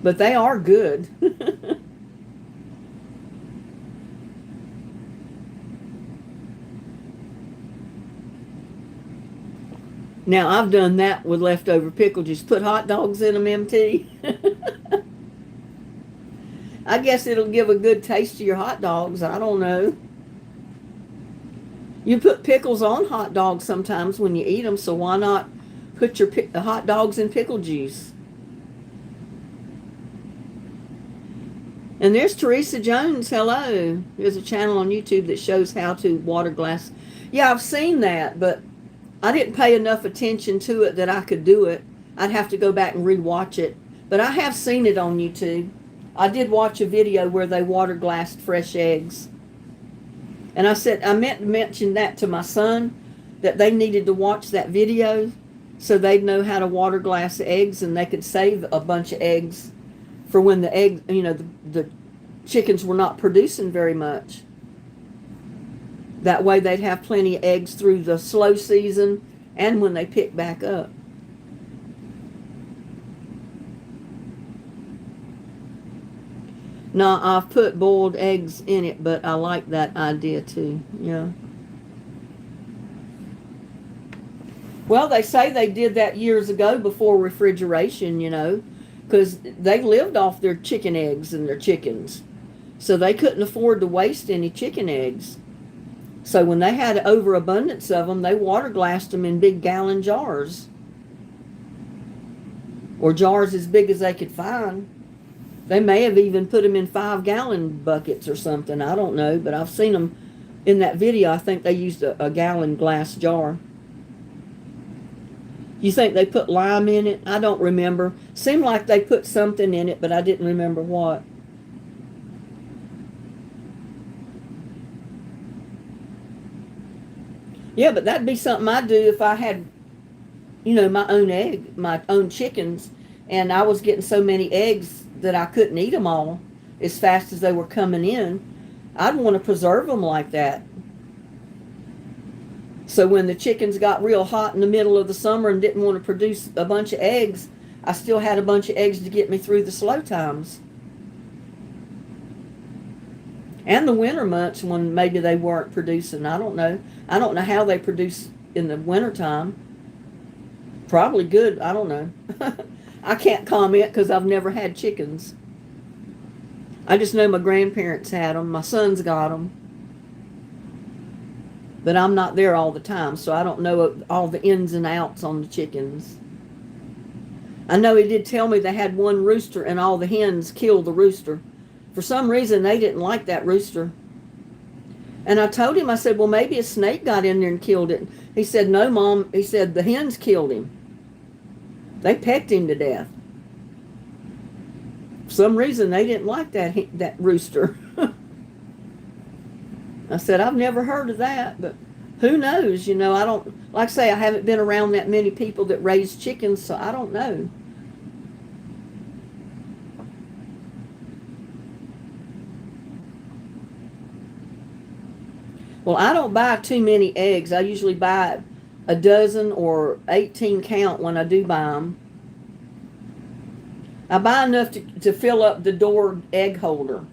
But they are good. Now, I've done that with leftover pickle juice. Put hot dogs in them, MT. I guess it'll give a good taste to your hot dogs. I don't know. You put pickles on hot dogs sometimes when you eat them, so why not put your hot dogs in pickle juice? And there's Teresa Jones. Hello. There's a channel on YouTube that shows how to water glass. Yeah, I've seen that, but I didn't pay enough attention to it that I could do it. I'd have to go back and rewatch it. But I have seen it on YouTube. I did watch a video where they water glassed fresh eggs. And I meant to mention that to my son, that they needed to watch that video so they'd know how to water glass eggs, and they could save a bunch of eggs for when the eggs, the chickens were not producing very much. That way they'd have plenty of eggs through the slow season and when they pick back up. No, I've put boiled eggs in it, but I like that idea too. Yeah. Well, they say they did that years ago before refrigeration, because they lived off their chicken eggs and their chickens. So they couldn't afford to waste any chicken eggs. So when they had overabundance of them, they water glassed them in big gallon jars. Or jars as big as they could find. They may have even put them in 5-gallon buckets or something. I don't know, but I've seen them in that video. I think they used a gallon glass jar. You think they put lime in it? I don't remember. Seemed like they put something in it, but I didn't remember what. Yeah, but that'd be something I'd do if I had, my own chickens, and I was getting so many eggs that I couldn't eat them all as fast as they were coming in. I'd want to preserve them like that. So when the chickens got real hot in the middle of the summer and didn't want to produce a bunch of eggs, I still had a bunch of eggs to get me through the slow times. And the winter months when maybe they weren't producing. I don't know. I don't know how they produce in the wintertime. Probably good. I don't know. I can't comment because I've never had chickens. I just know my grandparents had them. My son's got them. But I'm not there all the time, so I don't know all the ins and outs on the chickens. I know he did tell me they had one rooster and all the hens killed the rooster. For some reason, they didn't like that rooster. And I told him, I said, well, maybe a snake got in there and killed it. He said, no, Mom. He said, the hens killed him. They pecked him to death. For some reason, they didn't like that rooster. I said, I've never heard of that, but who knows? I don't, like I say, I haven't been around that many people that raise chickens, so I don't know. Well, I don't buy too many eggs. I usually buy a dozen or 18 count when I do buy them. I buy enough to fill up the door egg holder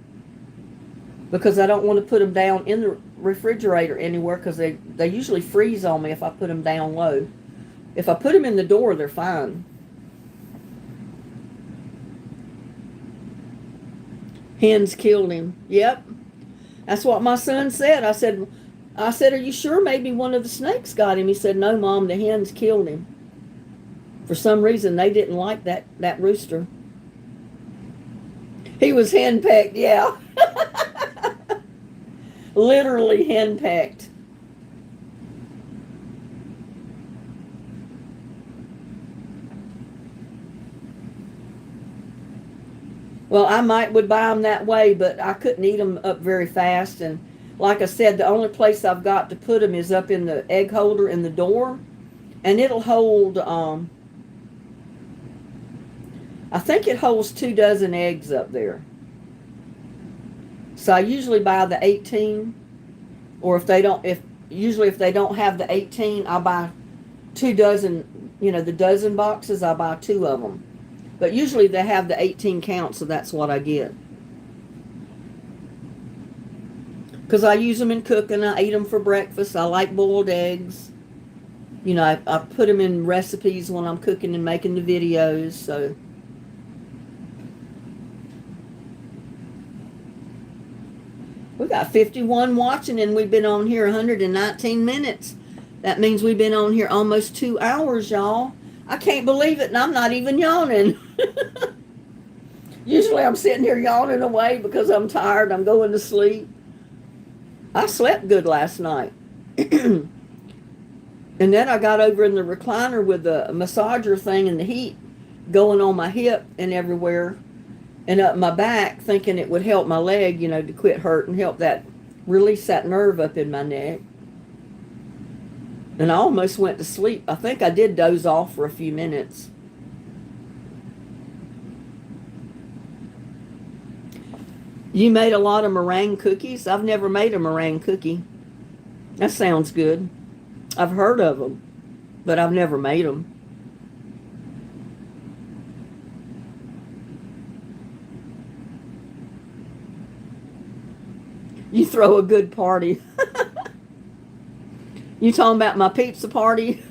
because I don't want to put them down in the refrigerator anywhere because they usually freeze on me if I put them down low. If I put them in the door, they're fine. Hens killed him. Yep. That's what my son said. I said, are you sure maybe one of the snakes got him? He said, no, Mom, the hens killed him. For some reason, they didn't like that rooster. He was henpecked, yeah. Literally henpecked. Well, I would buy them that way, but I couldn't eat them up very fast. And like I said, the only place I've got to put them is up in the egg holder in the door. And it'll hold, I think it holds 2 dozen eggs up there. So I usually buy the 18. Or if they don't have the 18, I'll buy 2 dozen, the dozen boxes, I'll buy 2 of them. But usually they have the 18 count, so that's what I get. Because I use them in cooking. I eat them for breakfast. I like boiled eggs. I put them in recipes when I'm cooking and making the videos. So we got 51 watching, and we've been on here 119 minutes. That means we've been on here almost 2 hours, y'all. I can't believe it, and I'm not even yawning. Usually I'm sitting here yawning away because I'm tired. I'm going to sleep. I slept good last night. And then I got over in the recliner with the massager thing and the heat going on my hip and everywhere and up my back, thinking it would help my leg, to quit hurting, help that release that nerve up in my neck. And I almost went to sleep. I think I did doze off for a few minutes. You made a lot of meringue cookies? I've never made a meringue cookie. That sounds good. I've heard of them, but I've never made them. You throw a good party. You talking about my pizza party?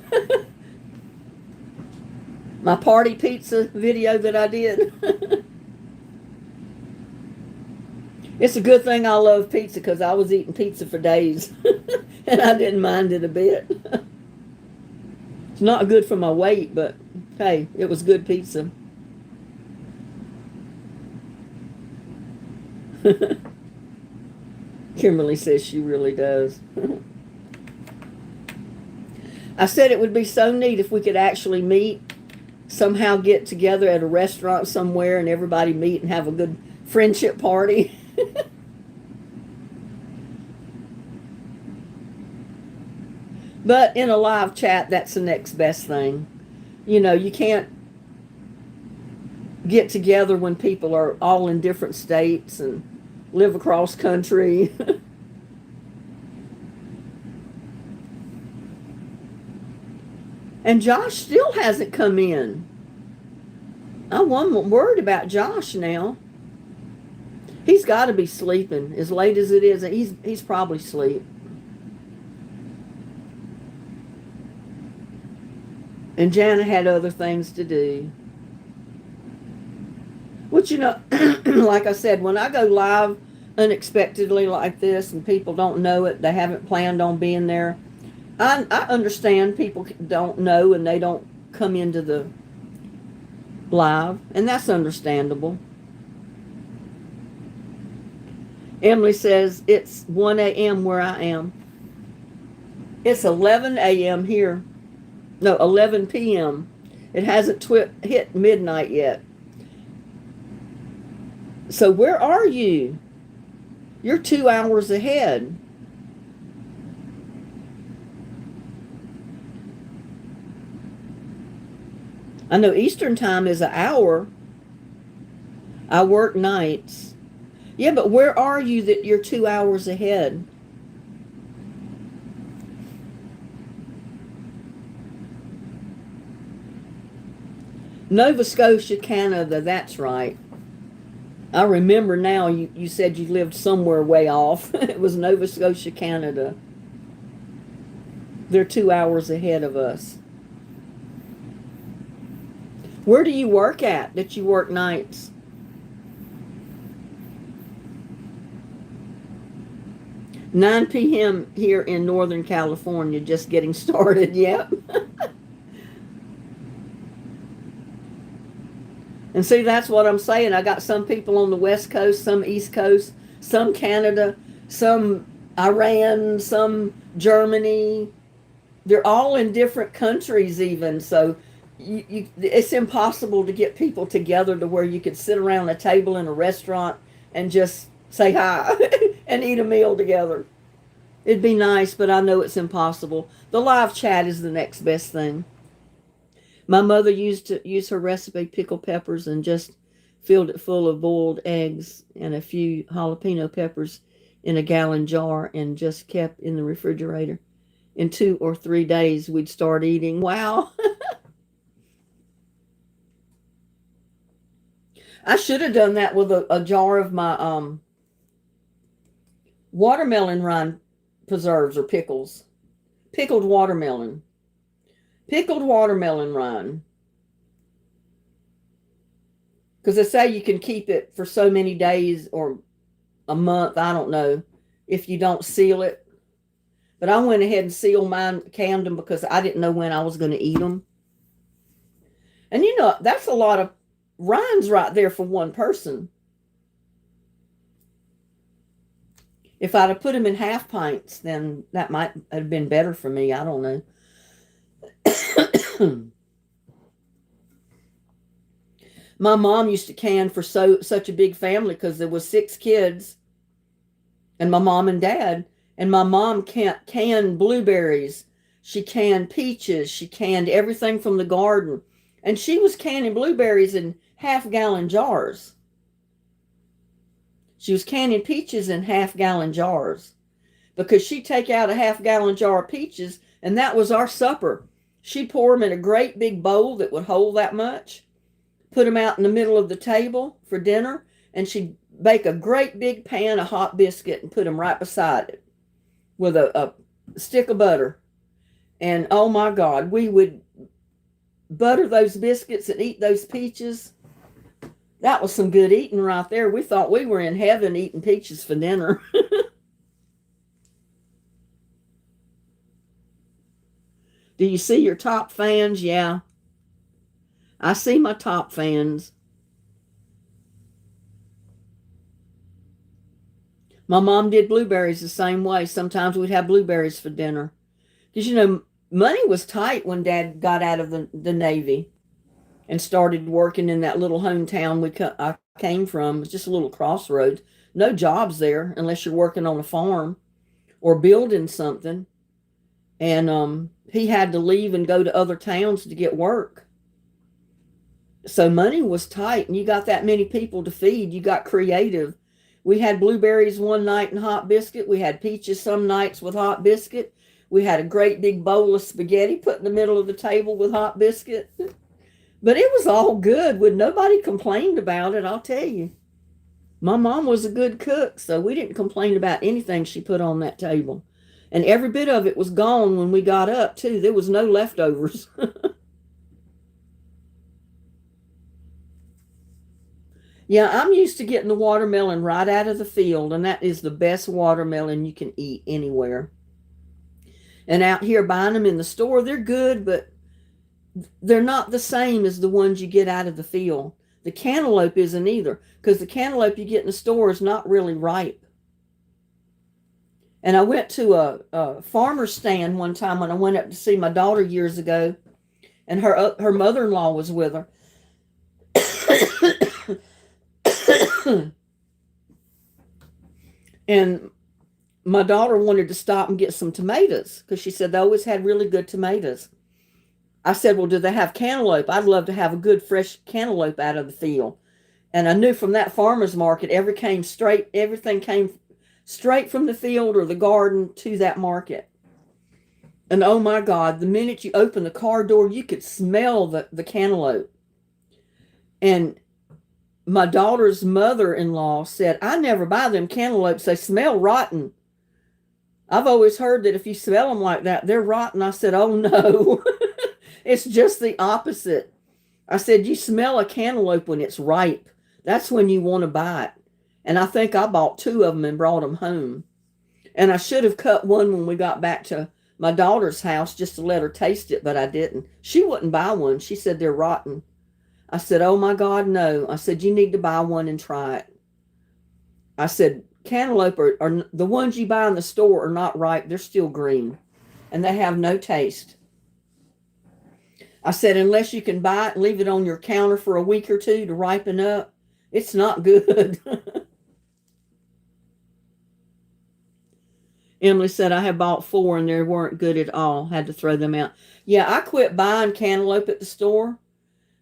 My party pizza video that I did? It's a good thing I love pizza because I was eating pizza for days and I didn't mind it a bit. It's not good for my weight, but hey, it was good pizza. Kimberly says she really does. I said it would be so neat if we could actually meet, somehow get together at a restaurant somewhere and everybody meet and have a good friendship party. But in a live chat, that's the next best thing. You can't get together when people are all in different states and live across country. And Josh still hasn't come in. I'm worried about Josh now. He's got to be sleeping as late as it is. He's probably asleep. And Jana had other things to do. Which, like I said, when I go live unexpectedly like this and people don't know it, they haven't planned on being there, I understand people don't know and they don't come into the live, and that's understandable. Emily says it's 1 a.m. where I am. It's 11 a.m. here. No, 11 p.m. It hasn't hit midnight yet. So where are you? You're 2 hours ahead. I know Eastern time is an hour. I work nights. Yeah, but where are you that you're 2 hours ahead? Nova Scotia, Canada, that's right. I remember now you said you lived somewhere way off. It was Nova Scotia, Canada. They're 2 hours ahead of us. Where do you work at that you work nights? $9 p.m. here in Northern California, just getting started. Yep. And see, that's what I'm saying. I got some people on the West Coast, some East Coast, some Canada, some Iran, some Germany. They're all in different countries even. So it's impossible to get people together to where you could sit around a table in a restaurant and just say hi and eat a meal together. It'd be nice, but I know it's impossible. The live chat is the next best thing. My mother used to use her recipe, pickled peppers, and just filled it full of boiled eggs and a few jalapeno peppers in a gallon jar and just kept in the refrigerator. In 2 or 3 days, we'd start eating. Wow. I should have done that with a jar of my watermelon rind preserves or pickles. Pickled watermelon. Pickled watermelon rind. Because they say you can keep it for so many days or a month, I don't know, if you don't seal it. But I went ahead and sealed mine, canned them, because I didn't know when I was going to eat them. And that's a lot of rinds right there for one person. If I'd have put them in half pints, then that might have been better for me. I don't know. My mom used to can for such a big family because there was 6 kids and my mom and dad. And my mom canned blueberries. She canned peaches. She canned everything from the garden. And she was canning blueberries in half-gallon jars. She was canning peaches in half-gallon jars because she'd take out a half-gallon jar of peaches, and that was our supper. She'd pour them in a great big bowl that would hold that much, put them out in the middle of the table for dinner, and she'd bake a great big pan of hot biscuit and put them right beside it with a stick of butter. And oh my God, we would butter those biscuits and eat those peaches. That was some good eating right there. We thought we were in heaven eating peaches for dinner. Do you see your top fans? Yeah. I see my top fans. My mom did blueberries the same way. Sometimes we'd have blueberries for dinner. Because, money was tight when Dad got out of the Navy and started working in that little hometown I came from. It was just a little crossroads. No jobs there unless you're working on a farm or building something. And he had to leave and go to other towns to get work. So money was tight, and you got that many people to feed. You got creative. We had blueberries one night and hot biscuit. We had peaches some nights with hot biscuit. We had a great big bowl of spaghetti put in the middle of the table with hot biscuit. But it was all good. Nobody complained about it, I'll tell you. My mom was a good cook, so we didn't complain about anything she put on that table. And every bit of it was gone when we got up, too. There was no leftovers. Yeah, I'm used to getting the watermelon right out of the field, and that is the best watermelon you can eat anywhere. And out here buying them in the store, they're good, but they're not the same as the ones you get out of the field. The cantaloupe isn't either, because the cantaloupe you get in the store is not really ripe. And I went to a farmer's stand one time when I went up to see my daughter years ago, and her mother-in-law was with her. And my daughter wanted to stop and get some tomatoes because she said they always had really good tomatoes. I said, well, do they have cantaloupe? I'd love to have a good fresh cantaloupe out of the field. And I knew from that farmer's market, everything came straight from the field or the garden to that market. And oh my God, the minute you open the car door, you could smell the cantaloupe. And my daughter's mother-in-law said, I never buy them cantaloupes. They smell rotten. I've always heard that if you smell them like that, they're rotten. I said, oh no, it's just the opposite. I said, you smell a cantaloupe when it's ripe. That's when you want to buy it. And I think I bought 2 of them and brought them home. And I should have cut one when we got back to my daughter's house just to let her taste it, but I didn't. She wouldn't buy one. She said they're rotten. I said, oh my God, no. I said, you need to buy one and try it. I said, cantaloupe are the ones you buy in the store are not ripe. They're still green and they have no taste. I said, unless you can buy it and leave it on your counter for a week or 2 to ripen up, it's not good. Emily said, I have bought 4 and they weren't good at all. Had to throw them out. Yeah, I quit buying cantaloupe at the store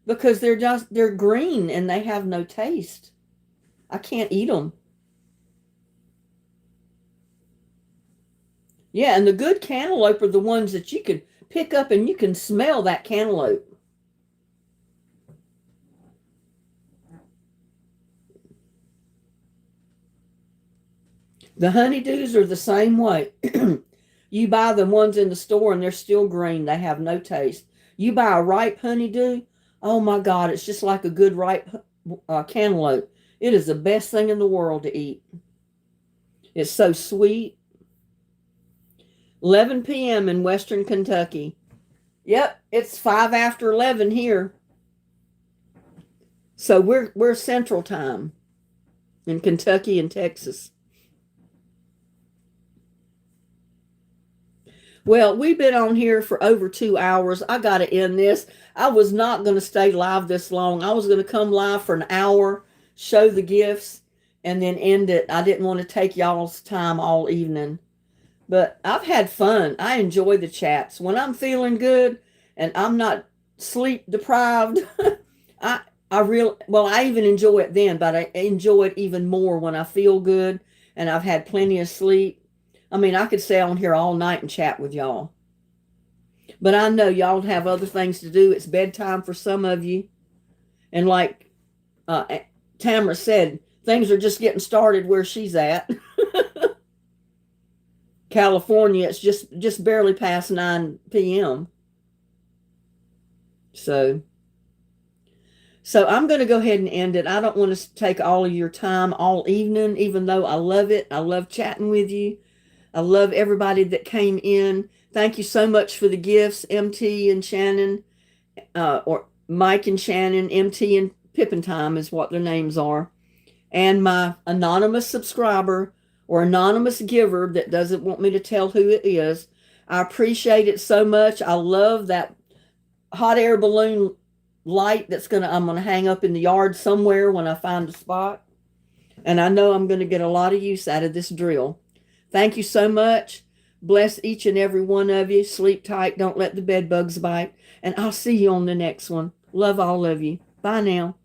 because they're green and they have no taste. I can't eat them. Yeah, and the good cantaloupe are the ones that you could pick up and you can smell that cantaloupe. The honeydews are the same way. You buy the ones in the store and they're still green. They have no taste. You buy a ripe honeydew, oh my God, it's just like a good ripe cantaloupe. It is the best thing in the world to eat. It's so sweet. 11 p.m. in Western Kentucky. Yep, it's 5 after 11 here. So we're Central Time in Kentucky and Texas. Well, we've been on here for over 2 hours. I got to end this. I was not going to stay live this long. I was going to come live for an hour, show the gifts, and then end it. I didn't want to take y'all's time all evening. But I've had fun. I enjoy the chats. When I'm feeling good and I'm not sleep deprived, I I even enjoy it then, but I enjoy it even more when I feel good and I've had plenty of sleep. I mean, I could stay on here all night and chat with y'all. But I know y'all have other things to do. It's bedtime for some of you. And like Tamara said, things are just getting started where she's at. California, it's just barely past 9 p.m. So I'm going to go ahead and end it. I don't want to take all of your time all evening, even though I love it. I love chatting with you. I love everybody that came in. Thank you so much for the gifts, MT and Shannon, or Mike and Shannon. MT and Pippin Time is what their names are. And my anonymous subscriber or anonymous giver that doesn't want me to tell who it is. I appreciate it so much. I love that hot air balloon light I'm going to hang up in the yard somewhere when I find a spot. And I know I'm going to get a lot of use out of this drill. Thank you so much. Bless each and every one of you. Sleep tight. Don't let the bed bugs bite. And I'll see you on the next one. Love all of you. Bye now.